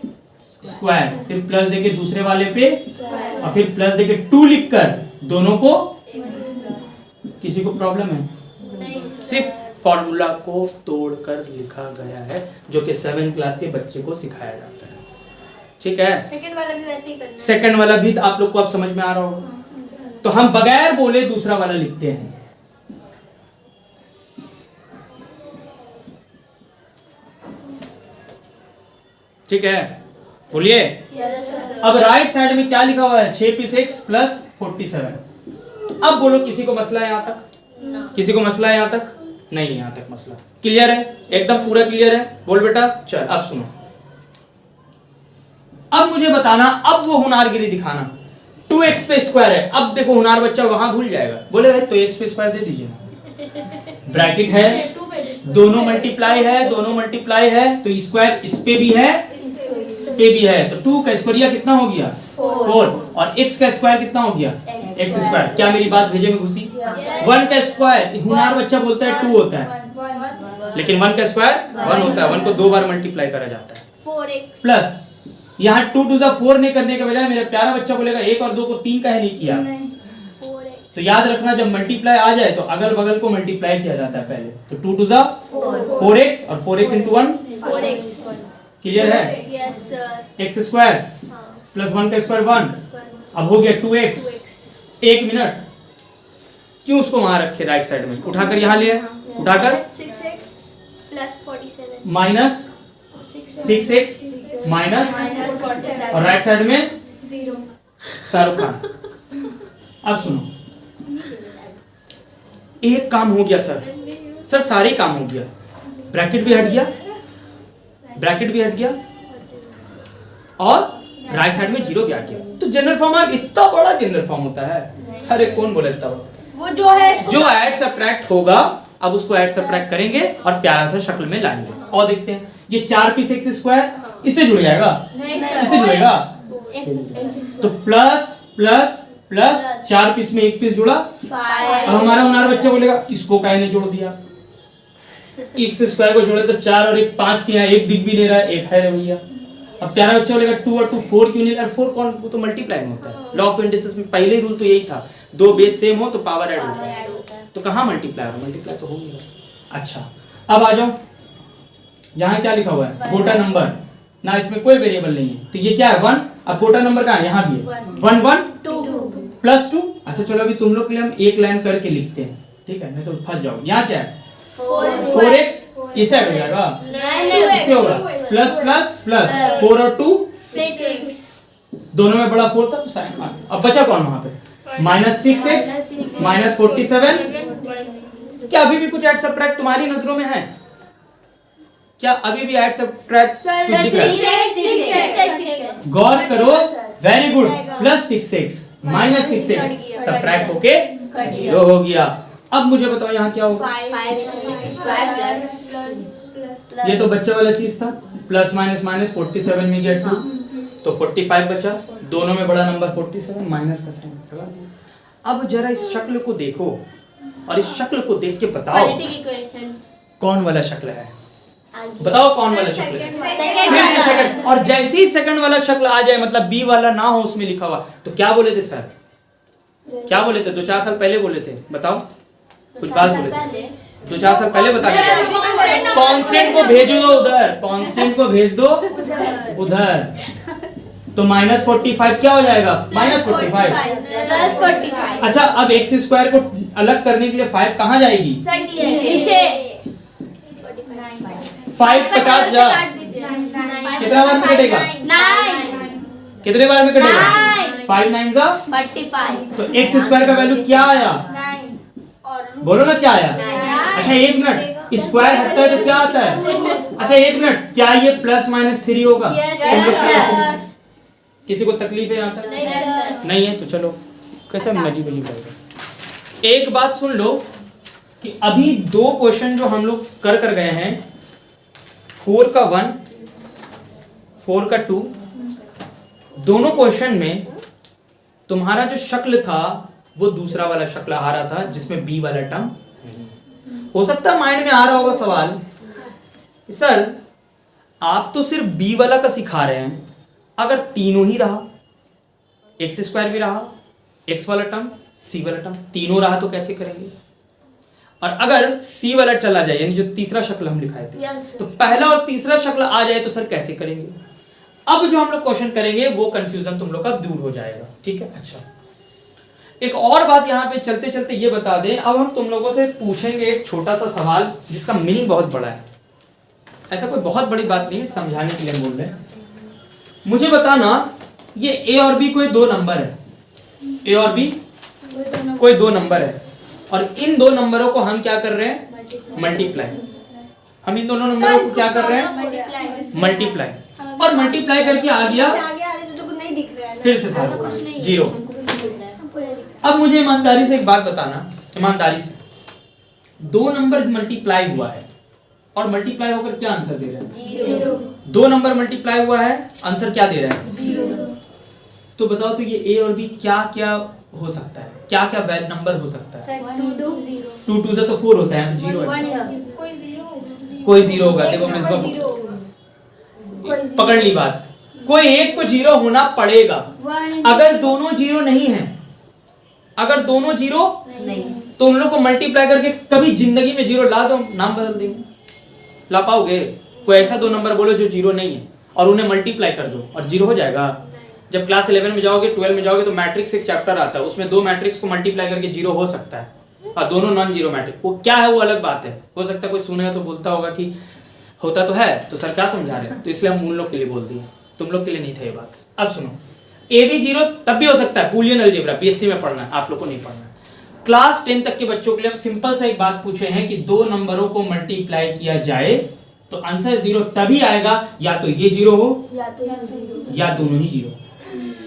स्क्वायर, फिर प्लस देके दूसरे वाले पे, और फिर प्लस देके 2 लिखकर दोनों को। किसी को प्रॉब्लम है? सिर्फ फॉर्मूला को तोड़कर लिखा गया है जो कि 7 क्लास के बच्चे को सिखाया जाता है। ठीक है? सेकंड वाला भी वैसे ही करना है। सेकंड वाला भी आप लोग को अब समझ में आ रहा होगा। तो हम बगैर बोले दूसरा वाला लिखते हैं। ठीक है, बोलिए। अब राइट साइड में क्या लिखा हुआ है? 6p6 plus 47। अब बोलो किसी को मसला है यहां तक? किसी को मसला है यहां तक? नहीं, यहां तक मसला क्लियर है, एकदम पूरा क्लियर है। बोल बेटा। चल अब सुनो, अब मुझे बताना, अब वो हुनारगिरी दिखाना। 2x पे स्क्वायर है। अब देखो हुनार बच्चा वहां भूल जाएगा, बोले तो x पे स्क्वायर दे दीजिए। ब्रैकेट है, दोनों मल्टीप्लाई है तो स्क्वायर इस पे भी है इस पे भी है। तो 2 का स्क्वायर कितना हो गया? 4। और x का स्क्वायर कितना हो गया? x square. क्या मेरी बात भेजे में घुसी? 1 का स्क्वायर हुनार बच्चा बोलता है 2 होता है, लेकिन 1 का स्क्वायर 1 होता है। 1 को 2 बार मल्टीप्लाई करा जाता है। 4x प्लस यहाँ 2 to the 4 नहीं करने के बजाय मेरा प्यारा बच्चा बोलेगा 1 और 2 को 3 का है नहीं किया। 4x। तो याद रखना, जब मल्टीप्लाई आ जाए तो अगल बगल को मल्टीप्लाई किया जाता है पहले। तो 2 to the 4x और 4x into 1 4x। क्लियर है? Yes sir. x स्क्वायर हाँ। प्लस 1 का स्क्वायर 1। अब हो गया 2x। 1 मिनट, क्यों उसको वहां रखे राइट साइड में? उठाकर यहाँ ले, उठाकर 6x plus 47 minus 6x minus, और राइट साइड में 0। शाहरुख खान। अब सुनो, एक काम हो गया सर सारे काम हो गया। ब्रैकेट भी हट गया और राइट साइड में 0 भी आ गया। तो जनरल फॉर्म इतना बड़ा जनरल फॉर्म होता है? अरे कौन बोला इतना बड़ा? वो जो है जो ऐड सब्ट्रैक्ट होगा, अब उसको ऐड सब्ट्रैक्ट करेंगे और प्यारा सा शक्ल में लाएंगे। और देखते हैं, ये 4p6 स्क्वायर इससे जुड़ जाएगा, इससे जुड़ेगा तो प्लस प्लस प्लस 4 पीस में 1 पीस जुड़ा। अब हमारा हुनार बच्चा बोलेगा इसको काहे ने जोड़ दिया? x स्क्वायर को जोड़े तो 4 और 1 5 के यहाँ 1 दिख भी नहीं रहा है, 1 है रे भैया। अब प्यारा बच्चा बोलेगा 2 और 2 4 क्यों नहीं? 4 कौन? वो तो मल्टीप्लाई में होता है। लॉ ऑफ इंडिसेस में पहले रूल तो यही था, दो बेस सेम हो तो पावर ऐड होता है। तो कहाँ मल्टीप्लाई हो? मल्टीप्लाई तो हो नहीं रहा। अच्छा अब आ जाओ, यहाँ क्या लिखा हुआ है? छोटा नंबर ना, इसमें कोई वेरिएबल नहीं है। तो ये क्या है? 1 अब कोटा नंबर कहाँ है? यहाँ भी है 1 1 प्लस 2। अच्छा चलो अभी तुम लोग के लिए हम एक लाइन करके लिखते हैं, ठीक है, नहीं तो फंस जाओ। यहाँ क्या है? 4x इस साइड हो जाएगा, इससे होगा प्लस प्लस प्लस 4 और 2 6 दोनों में बड़ा 4 था तो साइन आ गया। अब बचा कौन वहां पे? Minus 6x minus 47। क्या अभी भी कुछ ऐड सब्ट्रैक्ट तुम्हारी नजरों में है? क्या अभी भी ऐड सब्ट्रैक्ट कुछ दिख रहा है? गौर करो, very good. Plus 6x minus 6x subtract होके 0 हो गया। अब मुझे बताओ यहाँ क्या होगा? ये तो बच्चे वाला चीज था, प्लस माइनस माइनस 47 में गया 2 तो 45 बचा, दोनों में बड़ा नंबर 47, माइनस का साइन लगा दिया। अब जरा इस शक्ल को देखो और इस शक्ल को देख के बताओ कौन वाला शक्ल है? बताओ कौन वाला शक्ल है? फिर से सेकंड, और जैसे ही सेकंड वाला शक्ल आ जाए, मतलब बी वाला ना हो उसमें लिखा हुआ, तो क्या बोले थे सर? क्या बोले थे? 2-4 साल पहले बोले थे, बताओ कुछ बात बोले थे 2-4 साल पहले बता दो। कांस्टेंट को भेजो दो उधर, कांस्टेंट को भेज दो उधर। तो माइनस 45 क्या हो जाएगा? माइनस 45। अच्छा अब एक्स स्क्वायर को अलग करने के लिए 5 कहाँ जाएगी? नीचे 5 50 जा, कितना बार में कटेगा? 9 कितने बार में कटेगा? 5 9 जा 45। तो एक्स स्क्वायर का वैल्यू क्या आया? बोलो ना क्या आया? अच्छा एक मिनट, स्क्वायर हटता है तो क्या आता है? अच्छा एक मिनट, क्या ये प्लस माइनस 3 होगा? किसी को तकलीफ है यहाँ तक? नहीं है तो चलो कैसा मजीब अजीब लगेगा। एक बात सुन लो कि अभी 2 क्वेश्चन जो हम लोग कर गए हैं, 4 का 1 4 का 2, दोनों क्वेश्चन में तुम्हारा जो शक्ल था वो दूसरा वाला शक्ल आ रहा था जिसमें बी वाला टर्म नहीं। हो सकता है माइंड में आ रहा होगा सवाल, सर आप तो सिर्फ बी वाला का सिखा रहे हैं, अगर तीनों ही रहा, एक्स स्क्वायर भी रहा, एक्स वाला टर्म, सी वाला टर्म तीनों रहा तो कैसे करेंगे? और अगर सी वाला चला जाए, यानी जो तीसरा शक्ल हम लिखाए थे, तो पहला और तीसरा शक्ल आ जाए तो सर कैसे करेंगे? अब जो हम लोग क्वेश्चन करेंगे वो कंफ्यूजन तुम लोग का दूर हो जाएगा, ठीक है। अच्छा एक और बात यहाँ पे चलते चलते ये बता दें, अब हम तुम लोगों से पूछेंगे एक छोटा सा सवाल जिसका मीनिंग बहुत बड़ा है। ऐसा कोई बहुत बड़ी बात नहीं है, समझाने के लिए बोल रहे हैं। मुझे बताना, ये ए और बी कोई 2 नंबर है, ए और बी कोई 2 नंबर है, और इन 2 नंबरों को हम क्या कर रहे हैं? मल्टीप्लाई। हम इन दोनों नंबरों को क्या कर रहे हैं? मल्टीप्लाई। और मल्टीप्लाई करके आ गया फिर से 0। अब मुझे ईमानदारी से एक बात बताना, ईमानदारी से 2 नंबर मल्टीप्लाई हुआ है और मल्टीप्लाई होकर क्या आंसर दे रहा है? 0। 2 नंबर मल्टीप्लाई हुआ है, आंसर क्या दे रहा है? 0। तो बताओ तो ये ए और बी क्या क्या हो सकता है? क्या क्या नंबर हो सकता है? 2 2 से तो 4 होता है, तो 0 है। कोई 0 होगा। देखो मिस पकड़ ली बात, कोई एक को 0 होना पड़ेगा। अगर दोनों 0 नहीं है, अगर दोनों 0 नहीं, तो उन लोग को मल्टीप्लाई करके कभी जिंदगी में 0 ला दो, नाम बदल देंगे, ला पाओगे? कोई ऐसा 2 नंबर बोलो जो 0 नहीं है और उन्हें मल्टीप्लाई कर दो और 0 हो जाएगा। जब क्लास 11 में जाओगे, 12 में जाओगे तो मैट्रिक्स एक चैप्टर आता है, उसमें 2 मैट्रिक्स को मल्टीप्लाई करके 0 हो सकता है, और दोनों नॉन 0 मैट्रिक्स। वो क्या है वो अलग बात है, हो सकता है कोई सुनेगा तो बोलता होगा कि होता तो है, तो सर क्या समझा रहे हैं? तो इसलिए हम उन लोग के लिए बोल दिए, तुम लोग के लिए नहीं था ये बात। अब सुनो, ए बी 0 तब भी हो सकता है, बूलियन अलजेब्रा बीएससी में पढ़ना है, आप लोग को नहीं पढ़ना है। क्लास 10 तक के बच्चों के लिए हम सिंपल सा एक बात पूछे हैं कि 2 नंबरों को मल्टीप्लाई किया जाए तो आंसर 0 तभी आएगा, या तो ये 0 हो या तो ये 0, या दोनों ही 0।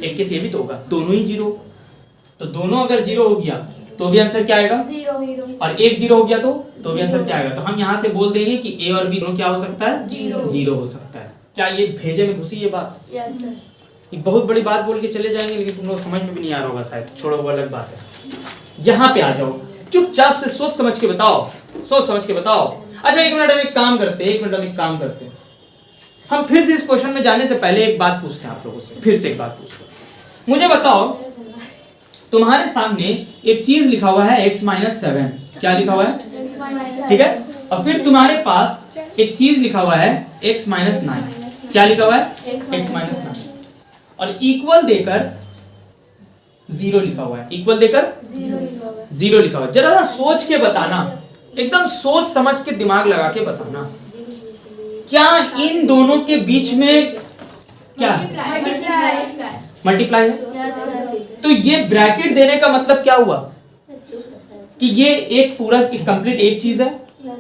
एक केस ये भी तो होगा, दोनों ही 0। तो दोनों अगर 0 हो गया तो भी आंसर क्या आएगा? 0। और एक 0 हो गया तो भी आंसर क्या आएगा? तो हम यहाँ से बोल देंगे कि ए और बी दोनों क्या हो सकता है? 0 हो सकता है। क्या ये भेजे में घुसी ये बात? Yes sir. ये बहुत बड़ी बात बोल के चले जाएंगे, लेकिन तुम लोग समझ में भी नहीं आ रहा होगा शायद, छोड़ो वो अलग बात है। यहाँ पे आ जाओ, चुपचाप से सोच समझ के बताओ, सोच समझ के बताओ। अच्छा एक मिनट हम एक काम करते हैं, हम फिर से इस क्वेश्चन में जाने से पहले एक बात पूछते हैं आप लोगों से, फिर से एक बात पूछते हैं। मुझे बताओ, तुम्हारे सामने एक चीज लिखा हुआ है x-7, क्या लिखा हुआ है? ठीक है, और फिर तुम्हारे पास एक चीज लिखा हुआ है x-9, क्या लिखा हुआ है? x-9। और इक्वल देकर 0 लिखा हुआ है, इक्वल देकर 0 लिखा हुआ है। जरा सा सोच के बताना, एकदम सोच समझ के दिमाग लगा के बताना, क्या इन दोनों के बीच में क्या मल्टीप्लाई है? तो ये ब्रैकेट देने का मतलब क्या हुआ कि ये एक पूरा कंप्लीट एक चीज है,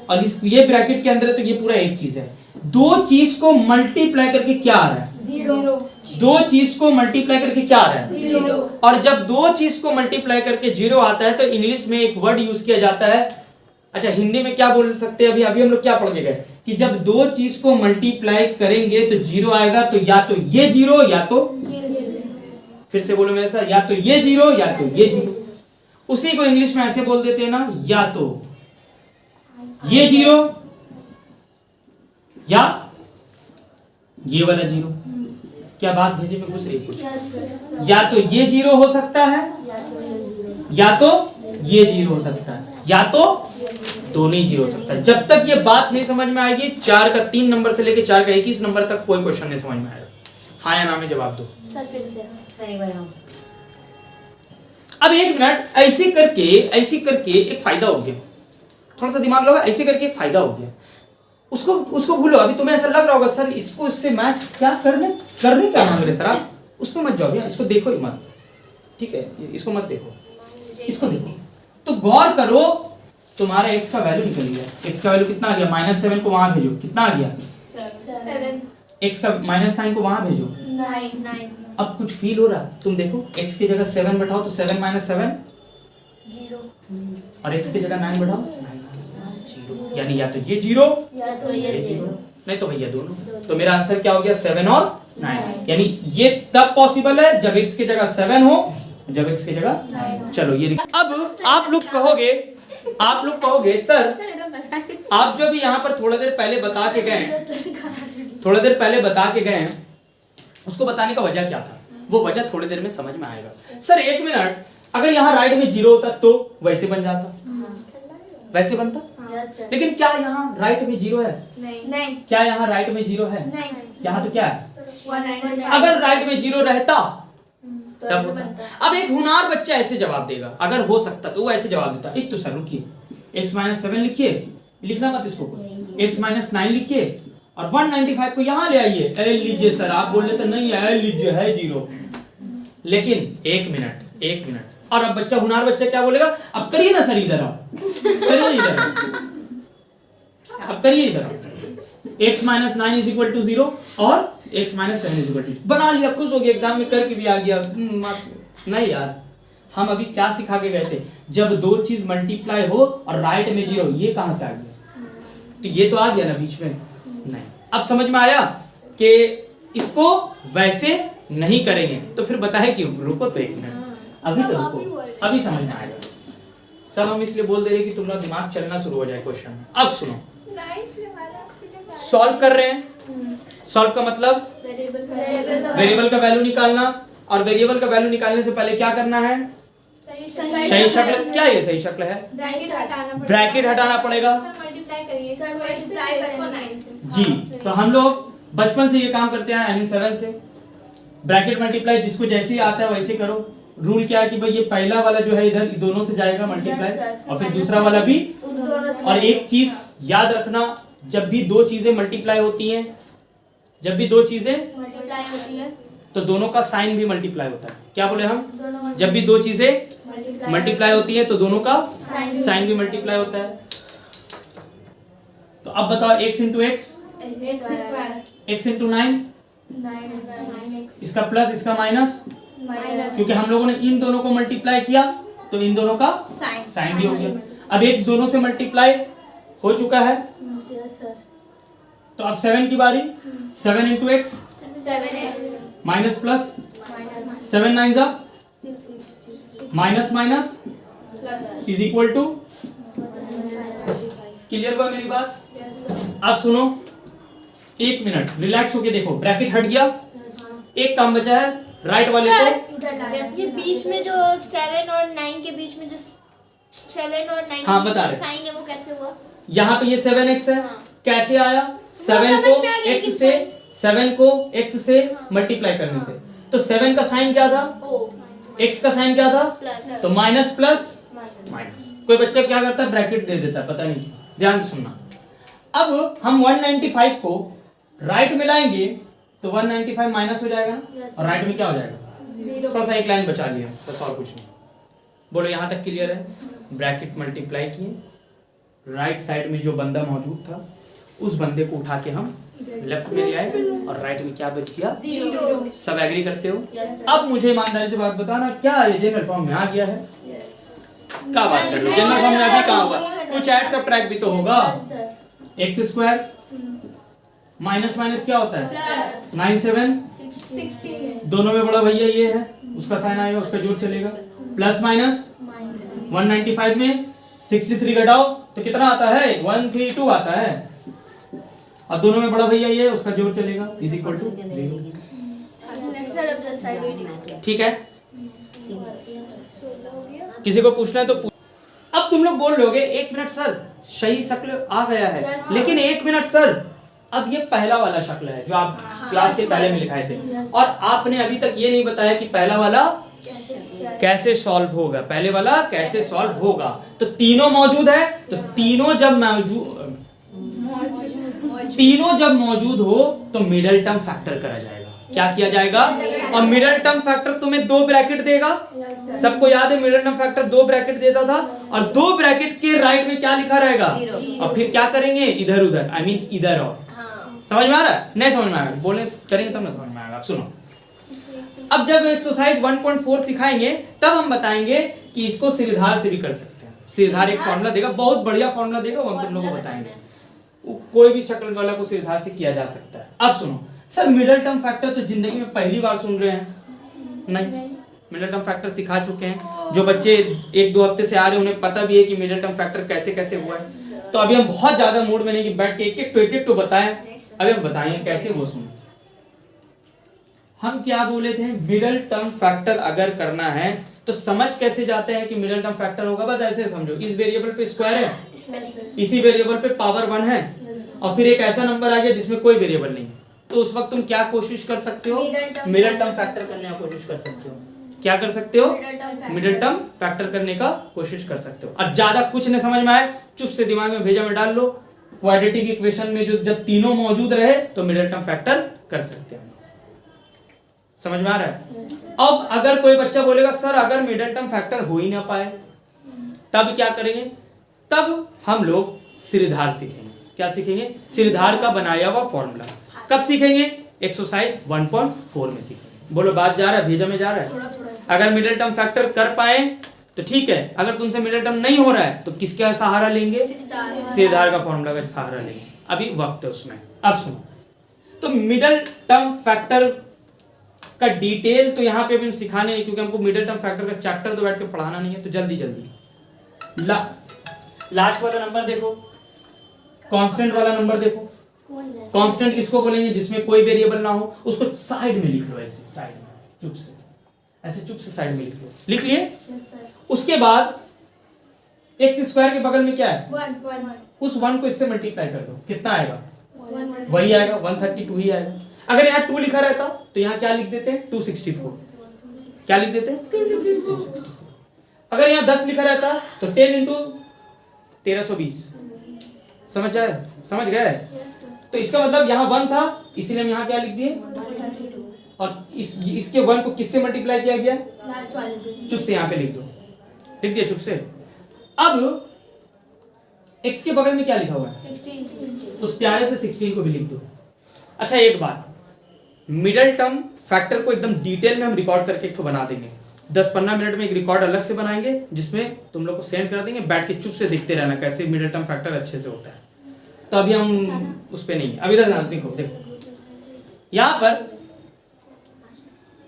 और इस ये ब्रैकेट के अंदर है तो ये पूरा एक चीज है। दो चीज को मल्टीप्लाई करके क्या आ रहा है? 0। दो चीज को मल्टीप्लाई करके क्या आ रहा है? 0। और जब दो चीज को मल्टीप्लाई करके 0 आता है तो इंग्लिश में एक वर्ड यूज किया जाता है। अच्छा, हिंदी में क्या बोल सकते हैं? अभी हम लोग क्या पढ़ के गए कि जब दो चीज को मल्टीप्लाई करेंगे तो 0 आएगा, तो या तो ये 0 या तो फिर से बोलो मेरे साथ, या तो ये 0 या तो ये 0। उसी को इंग्लिश में ऐसे बोल देते हैं ना, या तो ये 0 या ये वाला 0। क्या बात भेजे में घुस रही है? या तो ये 0 हो सकता है, या तो ये 0 हो सकता है, या तो दोनों ही 0 हो सकता है। जब तक ये बात नहीं समझ में आएगी, 4 का 3 नंबर से लेके 4 का 21 नंबर तक कोई क्वेश्चन नहीं समझ में आएगा। हाँ या ना में जवाब दो। अब एक मिनट, ऐसे करके एक फायदा हो गया, थोड़ा सा दिमाग लगा, ऐसे करके एक फायदा हो गया। उसको भूलो। अभी तुम्हें ऐसा लग रहा होगा सर इसको इससे मैच क्या करने क्या मांग रहे सर आप, उसमें मत जाओ, इसको देखो ही मत, ठीक है? इसको मत देखो, इसको देखो। तो गौर करो, तुम्हारा x का वैल्यू निकल गया। x का वैल्यू कितना आ गया? -7 को वहां भेजो, कितना आ गया? 7। x का -9 को वहां भेजो, 9। अब कुछ फील हो रहा? तुम देखो, x की जगह 7 बैठाओ तो 7 - 7 0, और x की जगह 9 बैठाओ 0, यानी या तो ये 0 या तो ये 0, नहीं तो भैया दोनों। तो मेरा आंसर क्या हो गया? 7 और 9। यानी ये तब पॉसिबल है जब x की जगह 7 हो, जब x की जगह 9। चलो ये अब आप लोग कहोगे सर आप जो भी यहाँ पर थोड़ा देर पहले बता के गए उसको बताने का वजह क्या था? वो वजह थोड़ी देर में समझ में आएगा। सर एक मिनट, अगर यहाँ राइट में 0 होता तो वैसे बन जाता, वैसे बनता, लेकिन क्या यहाँ राइट में 0 है? नहीं। क्या यहाँ राइट में 0 है? नहीं। यहाँ तो क्या है? 1 अगर राइट में 0 रहता तो तब होता। अब एक हुनार बच्चा ऐसे जवाब देगा, अगर हो सकता तो वो ऐसे जवाब देता। एक तो सर रुकिए, x - 7 लिखिए, लिखना मत इसको, x - 9 लिखिए और 195 को यहाँ ले आइए। एल लीजिए सर, आप बोल लेते नहीं एल लीजिए, है 0। लेकिन एक मिनट, और अब बच्चा हुनार बच्चा क्या बोलेगा? अब करिए ना सर, इधर आओ, करिए इधर, अब करिए इधर आओ। x - 9 = 0 और x - 7 = 2। बना लिया, खुश हो गया, एग्जाम में करके भी आ गया। नहीं यार, हम अभी क्या सिखा के गए थे? जब दो चीज मल्टीप्लाई हो और राइट में 0, ये कहां से आ गया? तो ये तो आ गया ना बीच में, नहीं। अब समझ में आया कि इसको वैसे नहीं करेंगे, तो फिर बताए क्यों? रुको तो एक मिनट, अभी तो रुको, अभी समझ में आएगा। सब हम इसलिए बोल दे रहे कि तुम्हारा दिमाग चलना शुरू हो जाए क्वेश्चन में। अब सुनो, सॉल्व कर रहे हैं। सॉल्व का मतलब वेरिएबल का वैल्यू निकालना, और वेरिएबल का वैल्यू निकालने से पहले क्या करना है? सही शक्ल। क्या ये सही शक्ल है? ब्रैकेट हटाना पड़ेगा जी। तो हम लोग बचपन से ये काम करते हैं, यानी 7 से ब्रैकेट मल्टीप्लाई, जिसको जैसे ही आता है वैसे करो। रूल क्या है कि भाई ये पहला वाला जो है इधर दोनों से जाएगा मल्टीप्लाई, और फिर दूसरा वाला भी। और एक चीज याद रखना, जब भी दो चीजें मल्टीप्लाई होती हैं, तो दोनों का साइन भी मल्टीप्लाई होता है। क्या बोले हम? जब भी दो चीजें मल्टीप्लाई होती है तो दोनों का साइन भी मल्टीप्लाई होता है। तो अब बताओ, x × x, x × 9, इसका प्लस इसका माइनस, क्योंकि हम लोगों ने इन दोनों को मल्टीप्लाई किया तो इन दोनों का साइन भी हो गया। अब x दोनों से मल्टीप्लाई हो चुका है, तो अब 7 की बारी। 7 × x, माइनस प्लस, 7 9 जा minus minus is equal to. Clear हुआ मेरी बात? अब सुनो, एक मिनट रिलैक्स होके देखो, ब्रैकेट हट गया, एक काम बचा है, राइट वाले को ये बीच में जो 7 और 9 के बीच में जो 7 और 9 हाँ, बता रहे साइन है वो कैसे हुआ? यहाँ पे ये 7x है, हाँ। कैसे आया? 7 को x से मल्टीप्लाई करने से। तो 7 का साइन क्या था, ओ x का साइन क्या था, प्लस तो माइनस प्लस माइनस। कोई बच्चा क्या करता है, ब्रैकेट दे देता है, पता नहीं क्यों। ध्यान से सुनना। अब हम 195 को राइट में लाएंगे तो 195 माइनस हो जाएगा ना, और राइट में क्या हो जाएगा, थोड़ा सा एक लाइन बचा लिया बस, और कुछ नहीं। बोलो यहाँ तक क्लियर है। ब्रैकेट मल्टीप्लाई किए, राइट साइड में जो बंदा मौजूद था उस बंदे को उठा के हम लेफ्ट में ले आए, और राइट में क्या बच गया, सब एग्री करते हो। अब मुझे ईमानदारी से बात बताना, क्या ये जनरल फॉर्म में आ गया है, क्या बात कर रहे हो, जनरल फॉर्म में अभी कहाँ होगा, कुछ ऐड सब्ट्रैक्ट भी तो होगा। एक्स स्क्वायर माइनस माइनस क्या होता है, 9 7, दोनों में बड़ा भैया ये है, उसका साइन आएगा, उसका जोड़ चलेगा, प्लस माइनस 195 में 63 घटाओ तो कितना आता है, 132 आता है, और दोनों में बड़ा भैया ये है, उसका जोड़ चलेगा, इज इक्वल टू 0। ठीक है, किसी को पूछना है तो पूछ। अब तुम लोग बोल रहे एक मिनट सर सही शक्ल आ गया है, लेकिन एक मिनट सर, अब ये पहला वाला शक्ल है जो आप क्लास के पहले में लिखाए थे, और आपने अभी तक ये नहीं बताया कि पहला वाला कैसे सॉल्व होगा, पहले वाला कैसे सॉल्व होगा। तो तीनों मौजूद है, तो तीनों जब मौजूद हो तो मिडल टर्म फैक्टर करा जाएगा। क्या किया जाएगा, और मिडल टर्म फैक्टर तुम्हें 2 ब्रैकेट देगा, सबको याद है मिडल टर्म फैक्टर 2 ब्रैकेट देता था, और 2 ब्रैकेट के राइट में क्या लिखा रहेगा, और फिर क्या करेंगे, इधर उधर, आई मीन इधर और। समझ में आ रहा है, नहीं समझ में आ रहा है, बोले करेंगे तब ना समझ में आएगा। आप सुनो, अब जब एक्सरसाइज 1.4 सिखाएंगे तब हम बताएंगे कि इसको सिरधार से भी कर सकते हैं। सिरधार एक फॉर्मूला देगा, बहुत बढ़िया फॉर्मूला देगा, वो हम तुम लोगों को बताएंगे। कोई भी शक्ल वाला को सिरधार से किया जा सकता है। अब सुनो सर, मिडल टर्म फैक्टर तो जिंदगी में पहली बार सुन रहे हैं, नहीं, मिडल टर्म फैक्टर सिखा चुके हैं। जो बच्चे 1-2 हफ्ते से आ रहे हैं उन्हें पता भी है कि मिडल टर्म फैक्टर कैसे कैसे हुआ है। तो अभी हम बहुत ज्यादा मूड में नहीं कि बैठ के एक एक तो बताएं, अभी हम बताएंगे कैसे, वो सुनो। हम क्या बोले थे, मिडल टर्म फैक्टर अगर करना है तो समझ कैसे जाते हैं कि मिडल टर्म फैक्टर होगा, बस ऐसे समझो, इस वेरिएबल पे स्क्वायर है, इसी वेरिएबल पे पावर 1 है, और फिर एक ऐसा नंबर आ गया जिसमें कोई वेरिएबल नहीं, तो उस वक्त तुम क्या कोशिश कर सकते हो, मिडल टर्म फैक्टर करने की कोशिश कर सकते हो। क्या कर सकते हो, मिडल टर्म फैक्टर करने का कोशिश कर सकते हो। और ज्यादा कुछ नहीं समझ में आए, चुप से दिमाग में भेजा में डाल लो, क्वाड्रेटिक इक्वेशन में जो जब तीनों मौजूद रहे तो मिडल टर्म फैक्टर कर सकते हैं। समझ में आ रहा है। अब अगर कोई बच्चा बोलेगा सर अगर मिडल टर्म फैक्टर हो ही ना पाए तब क्या करेंगे, तब हम लोग सिरधार सीखेंगे। क्या सीखेंगे, सिरधार का बनाया हुआ फॉर्मूला। कब सीखेंगे, एक्सरसाइज 1.4 में सीखेंगे। बोलो बात जा रहा है, भेजा में जा रहा है। अगर मिडल टर्म फैक्टर कर पाए तो ठीक है, अगर तुमसे मिडल टर्म नहीं हो रहा है तो किसका सहारा लेंगे, सिरधार का फॉर्मूला का सहारा लेंगे। अभी वक्त है उसमें। अब सुनो, तो मिडल टर्म फैक्टर का डिटेल तो यहाँ पे भी हम सिखाने नहीं, क्योंकि हमको मिडल टर्म फैक्टर का चैप्टर तो बैठ के पढ़ाना नहीं है। तो जल्दी जल्दी लास्ट वाला नंबर देखो, कांस्टेंट वाला नंबर देखो। कांस्टेंट किसको बोलेंगे, जिसमें कोई वेरिएबल ना हो, उसको साइड में लिख लो, ऐसे साइड में चुप से, ऐसे चुप से साइड में लिख लो। लिख लिए, उसके बाद एक्स स्क्वायर के बगल में क्या है, 1 उस 1 को इससे मल्टीप्लाई कर दो, कितना आएगा, वही आएगा, 132 ही आएगा। अगर यहाँ 2 लिखा रहता तो यहाँ क्या लिख देते हैं, 264। क्या लिख देते हैं, 264। अगर यहाँ 10 लिखा रहता तो 10 इंटू 1320। समझ आए, समझ गए। तो इसका मतलब यहाँ 1 था, इसीलिए हम यहाँ क्या लिख दिए, और इसके 1 को किससे मल्टीप्लाई किया गया, चुप से यहाँ पे लिख दो, लिख दिया चुप से। अब x के बगल में क्या लिखा हुआ है, 16। उस प्यारे से 16 को भी लिख दो। अच्छा एक बात, मिडल टर्म फैक्टर को एकदम डिटेल में हम रिकॉर्ड करके एक बना देंगे। 10-15 मिनट में एक रिकॉर्ड अलग से बनाएंगे जिसमें तुम लोग को सेंड कर देंगे, बैठ के चुप से देखते रहना कैसे मिडल टर्म फैक्टर अच्छे से होता है। तो अभी हम उस पे नहीं, अभी इधर देखो, यहाँ पर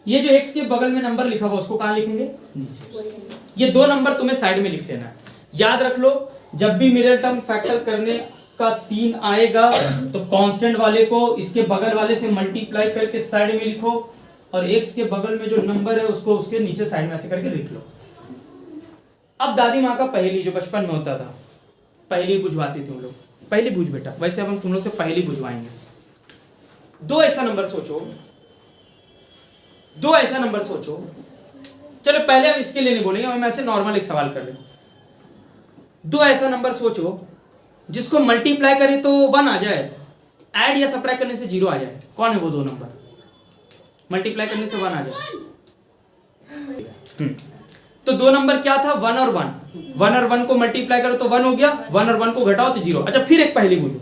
ये जो x के बगल में नंबर लिखा हुआ उसको कहाँ लिखेंगे, नीचे। ये 2 नंबर तुम्हें साइड में लिख लेना है। याद रख लो, जब भी मिडल टर्म फैक्टर करने का सीन आएगा तो कांस्टेंट वाले को इसके बगल वाले से मल्टीप्लाई करके साइड में लिखो, और x के बगल में जो नंबर है उसको उसके नीचे साइड में ऐसे करके लिख लो। अब दादी माँ का पहेली जो बचपन में होता था, पहेली बुझवाती थी हम लोग, पहली बुझ बेटा, वैसे अब हम तुम लोग से पहली बुझवाएंगे। 2 ऐसा नंबर सोचो दो ऐसा नंबर सोचो, चलो पहले हम इसके लिए नहीं बोलेंगे, हम ऐसे नॉर्मल एक सवाल कर रहे हैं। दो ऐसा नंबर सोचो जिसको मल्टीप्लाई करें तो 1 आ जाए, ऐड या सब्ट्रैक्ट करने से 0 आ जाए। कौन है वो दो नंबर? मल्टीप्लाई करने से 1 आ जाए। तो दो नंबर क्या था? 1 और 1। 1 और 1 को मल्टीप्लाई करो तो 1 हो गया, 1 और 1 को घटाओ तो 0। अच्छा फिर एक पहली पूछो,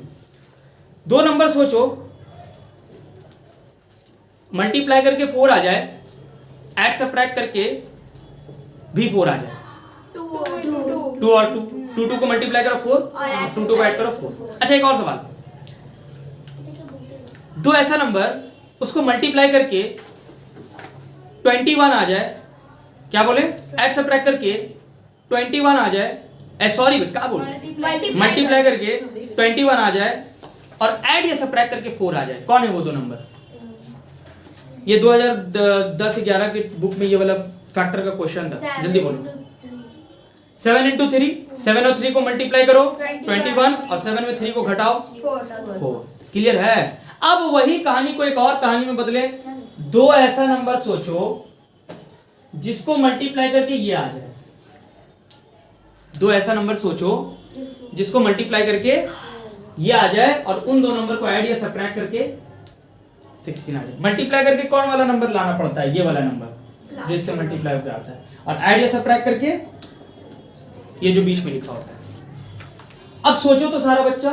दो नंबर सोचो मल्टीप्लाई करके 4 आ जाए, ऐड सब्ट्रैक्ट करके भी 4 आ जाए। 2 और 2 को मल्टीप्लाई करो 4, 2 को ऐड करो 4। अच्छा एक और सवाल, दो ऐसा नंबर उसको मल्टीप्लाई करके 21 आ जाए, क्या बोले? ऐड सब्ट्रैक्ट करके 21 आ जाए, सॉरी क्या बोले, मल्टीप्लाई करके 21 आ जाए और ऐड या सब्ट्रैक्ट करके 4 आ जाए। कौन है वो दो नंबर? ये 2010-11 की बुक में ये वाला फैक्टर का क्वेश्चन था, जल्दी बोलो। 7 into 3, 7 और 3 को मल्टीप्लाई करो 21 और 7 में 3 को घटाओ 4। क्लियर है? अब वही कहानी को एक और कहानी में बदले, दो ऐसा नंबर सोचो जिसको मल्टीप्लाई करके ये आ जाए। दो ऐसा नंबर सोचो जिसको मल्टीप्लाई करके ये आ जाए और उन दो नंबर को ऐड या सब्ट्रैक्ट करके 16 आ जाए। मल्टीप्लाई करके कौन वाला नंबर लाना पड़ता है? ये वाला नंबर जिससे मल्टीप्लाई होकर आता है, और ऐड या सब्ट्रैक्ट करके ये जो बीच में लिखा होता है। अब सोचो तो सारा बच्चा,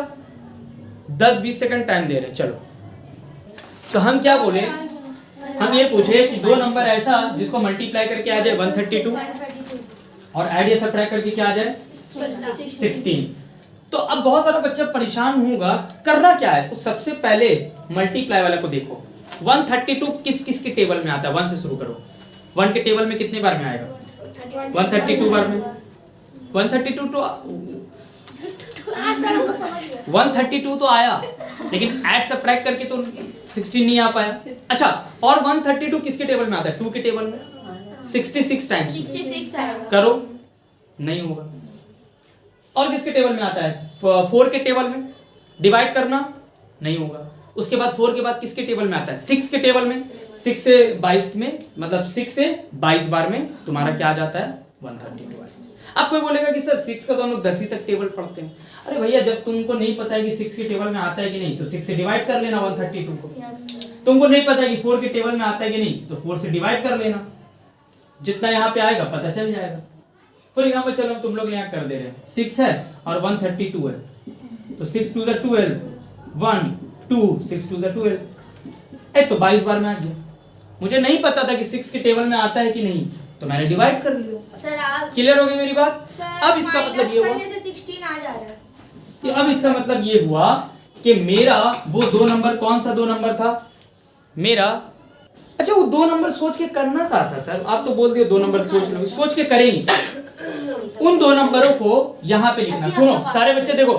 10-20 सेकंड टाइम दे रहे हैं। चलो तो हम क्या बोले, हम ये पूछे कि दो नंबर ऐसा जिसको मल्टीप्लाई करके आ जाए 132 और ऐड या सब्ट्रैक्ट करके क्या आ जाए 16। तो अब बहुत सारा बच्चा परेशान होगा, करना क्या है? तो सबसे पहले मल्टीप्लाई वाला को देखो। 132 किस किस के टेबल में आता है? 1 से शुरू करो। 1 के टेबल में कितने बार में आएगा? 132 बार में। 132 तो आया, लेकिन ऐड सब्ट्रैक्ट करके तो 16 नहीं आ पाया। अच्छा, और 132 किसके टेबल में आता है? 2 के टेबल में 66 टाइम्स 66 करो, नहीं होगा। और किसके टेबल में आता है? 4 के टेबल में। डिवाइड करना, नहीं होगा। उसके बाद 4 के बाद किसके टेबल में आता है? 6 के टेबल में। 6 से 22 में, मतलब 6 से 22 बार में तुम्हारा क्या आ जाता है? 132। अब कोई बोलेगा कि सर 6 का तो हम लोग 10 तक टेबल पढ़ते हैं। अरे भैया, जब तुमको नहीं पता है कि 6 के टेबल में आता है कि नहीं, तो 6 से डिवाइड कर लेना 132 को। तुमको नहीं पता है कि 4 के टेबल में आता है कि नहीं, तो 4 से डिवाइड कर लेना। जितना यहाँ पे आएगा पता चल जाएगा। फॉर एग्जाम्पल चलो तुम लोग यहाँ कर दे रहे हैं, 6 है और 132 है, तो 6 2 12, 1 2 6 2 12, तो 22 बार में आ गया। मुझे नहीं पता था कि 6 के टेबल में आता है कि नहीं, तो मैंने डिवाइड कर लिया। सर आप क्लियर हो गई मेरी बात? अब इसका मतलब ये हुआ, 16 आ जा रहा है। कि अब इसका मतलब ये हुआ कि मेरा वो दो नंबर, कौन सा दो नंबर था मेरा? अच्छा, वो दो नंबर सोच के करना क्या था सर? आप तो बोल दिए दो नंबर सोच लो, सोच के करेंगे। उन दो नंबरों को यहाँ पे लिखना। सुनो सारे बच्चे, देखो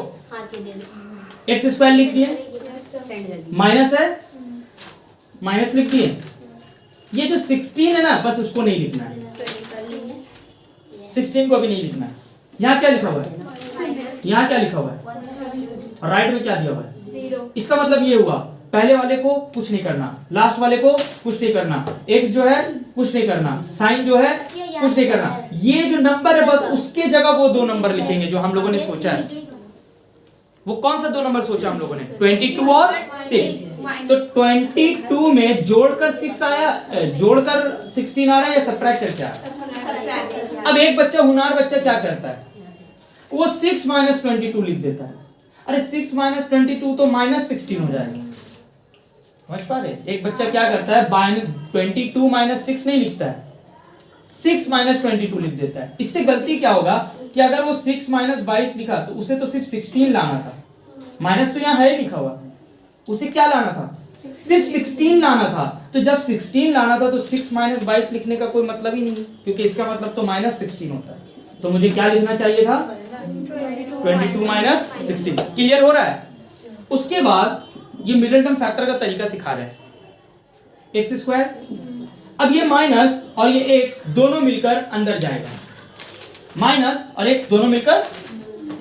x² लिख दिए, माइनस है, माइनस लिख दिए। ये जो 16 है ना, बस उसको नहीं लिखना है, 16 को भी नहीं लिखना है। यहाँ क्या लिखा हुआ है? यहाँ क्या लिखा हुआ है? और राइट में क्या दिया हुआ है? 0। इसका मतलब ये हुआ, पहले वाले को कुछ नहीं करना, लास्ट वाले को कुछ नहीं करना, x जो है कुछ नहीं करना, साइन जो है कुछ नहीं करना। ये जो नंबर है बस उसके जगह वो दो नंबर लिखेंगे जो हम लोगों ने सोचा है। वो कौन सा दो नंबर सोचा हम लोगों ने? 22 और 6। तो 22 में जोड़कर 6 आया, जोड़कर 16 आ रहा है या सब्ट्रैक्ट करके आ रहा है? अब एक बच्चा, हुनार बच्चा क्या करता है? वो 6 - 22 लिख देता है। अरे 6 - 22 तो -16 हो जाएगा। समझ पा रहे? एक बच्चा क्या करता है, 22 - 6 नहीं लिखता है, 6 - 22 लिख देता है। इससे गलती क्या होगा कि अगर वो 6 - 22 लिखा तो उसे तो सिर्फ 16 लाना था। माइनस तो यहाँ है लिखा हुआ, उसे क्या लाना था? सिर्फ 16 लाना था। तो जब 16 लाना था तो 6 - 22 लिखने का कोई मतलब ही नहीं, क्योंकि इसका मतलब तो -16 होता है। तो मुझे क्या लिखना चाहिए था? 22 - 16। क्लियर हो रहा है? उसके बाद ये मिडिल टर्म फैक्टर का तरीका सिखा रहे हैं, x²। अब ये माइनस और ये x दोनों मिलकर अंदर जाएगा, माइनस और x दोनों मिलकर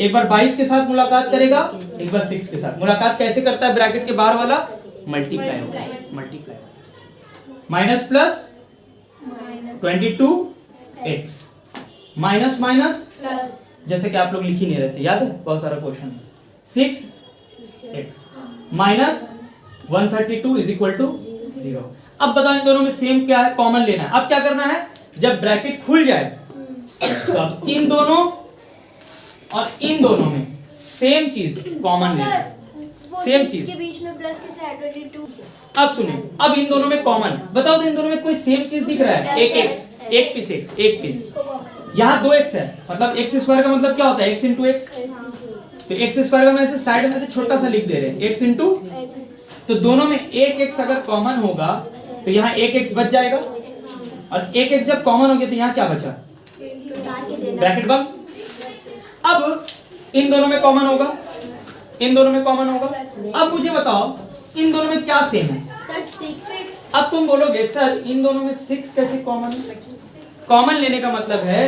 एक बार 22 के साथ मुलाकात करेगा, एक बार 6 के साथ। मुलाकात कैसे करता है? ब्रैकेट के बाहर वाला मल्टीप्लाई होगा, multiply. Minus plus 22x minus minus plus जैसे कि आप लोग लिख ही नहीं रहते, याद है बहुत सारा question 6x minus 132 is equal to 0। अब बताओ इन दोनों में सेम क्या है, कॉमन लेना है। अब क्या करना है, जब ब्रैकेट खुल जाए तो अब इन दोनों और इन दोनों में सेम चीज कॉमन लेना है, सेम चीज के बीच में प्लस के साथ 22। अब सुनिए, अब इन दोनों में कॉमन बताओ तो इन दोनों में कोई सेम चीज दिख रहा है, एक पीस यहाँ 2x है, मतलब x स्क्वायर का मतलब क्या होता है, x इंटू एक्स। तो x स्क्वायर का मैं ऐसे साइड में ऐसे छोटा सा लिख दे रहे हैं, x इंटू, तो दोनों में एक x अगर कॉमन होगा तो यहाँ एक x बच जाएगा, और एक x जब कॉमन हो गया तो यहाँ क्या बचा, ब्रैकेट बंद। अब इन दोनों में कॉमन होगा, इन दोनों में कॉमन होगा। अब मुझे बताओ इन दोनों में क्या सेम है सर 6। अब तुम बोलोगे सर इन दोनों में 6 कैसे कॉमन है। कॉमन लेने का मतलब है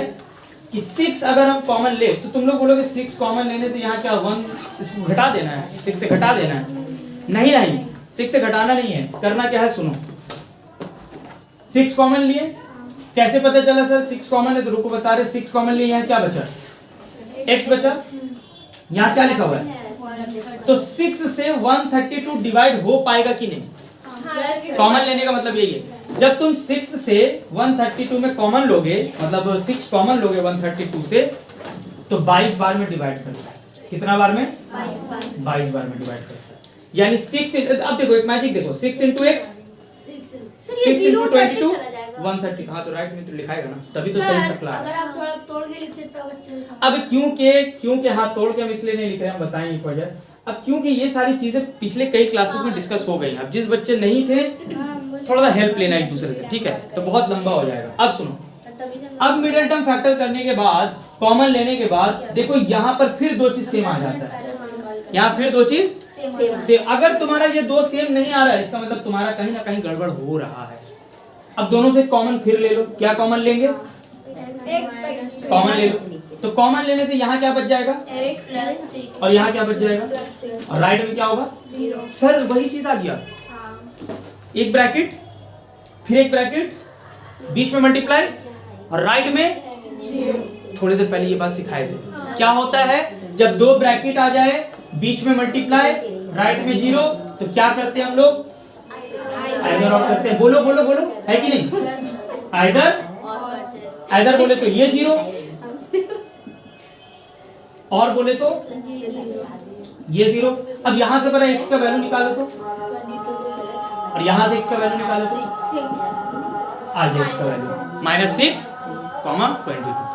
कि 6 अगर हम कॉमन ले तो तुम लोग बोलोगे 6 कॉमन लेने से यहाँ क्या 1 इसको घटा देना है, 6 से घटा देना है। नहीं नहीं, 6 से घटाना नहीं है, करना क्या है सुनो, 6 कॉमन लिए, कैसे पता चला सर 6 कॉमन है, तो रुको बता रहे 6 कॉमन लिए, यहाँ क्या बचा, x बचा, यहाँ क्या लिखा हुआ है, तो 6 से 132 डिवाइड हो पाएगा कि नहीं। कॉमन लेने का मतलब यही है, जब तुम 6 से 132 में कॉमन लोगे, मतलब 6 कॉमन लोगे 132 से, तो 22 बार में डिवाइड कर, कितना बार में, 22 बार में डिवाइड कर, यानी 6। अब देखो एक मैजिक देखो, 6 इंटू एक्स, 6 इंटू 22 130। हाँ तो राइट में तो लिखाएगा ना, तभी तो सही सकला है। अगर आप थोड़ा तोड़ के लिखते तो अच्छा। अब क्योंकि हाँ तोड़ के हम इसलिए नहीं लिख रहे, हम बताएंगे एक वजह। अब क्योंकि ये सारी चीजें पिछले कई क्लासेस में डिस्कस हो गई हैं, अब जिस बच्चे नहीं थे थोड़ा सा हेल्प लेना एक दूसरे से, ठीक है, तो बहुत लंबा हो जाएगा। अब सुनो, अब मिडिल टर्म फैक्टर करने के बाद, कॉमन लेने के बाद, देखो यहाँ पर फिर दो चीज सेम आ जाता है, यहाँ फिर दो चीज सेम। अगर तुम्हारा ये दो सेम नहीं आ रहा है, इसका मतलब तुम्हारा कहीं ना कहीं गड़बड़ हो रहा है। अब दोनों से कॉमन फिर ले लो, क्या कॉमन लेंगे, कॉमन ले लो, तो कॉमन लेने से यहाँ क्या बच जाएगा, और यहाँ क्या बच जाएगा, और राइट में क्या होगा, सर वही चीज आ गया, एक ब्रैकेट फिर एक ब्रैकेट, बीच में मल्टीप्लाई, और राइट में थोड़ी देर पहले ये बात सिखाए थे, क्या होता है जब दो ब्रैकेट आ जाए, बीच में मल्टीप्लाई, राइट में 0, तो क्या करते हैं हम लोग, आइदर और करते हैं। बोलो बोलो बोलो, है कि नहीं, आइदर बोले तो ये 0, और बोले तो ये 0। अब यहां से पहले x का वैल्यू निकालो तो, और यहां से x का वैल्यू निकालो तो आ गया x का वैल्यू -6, 22।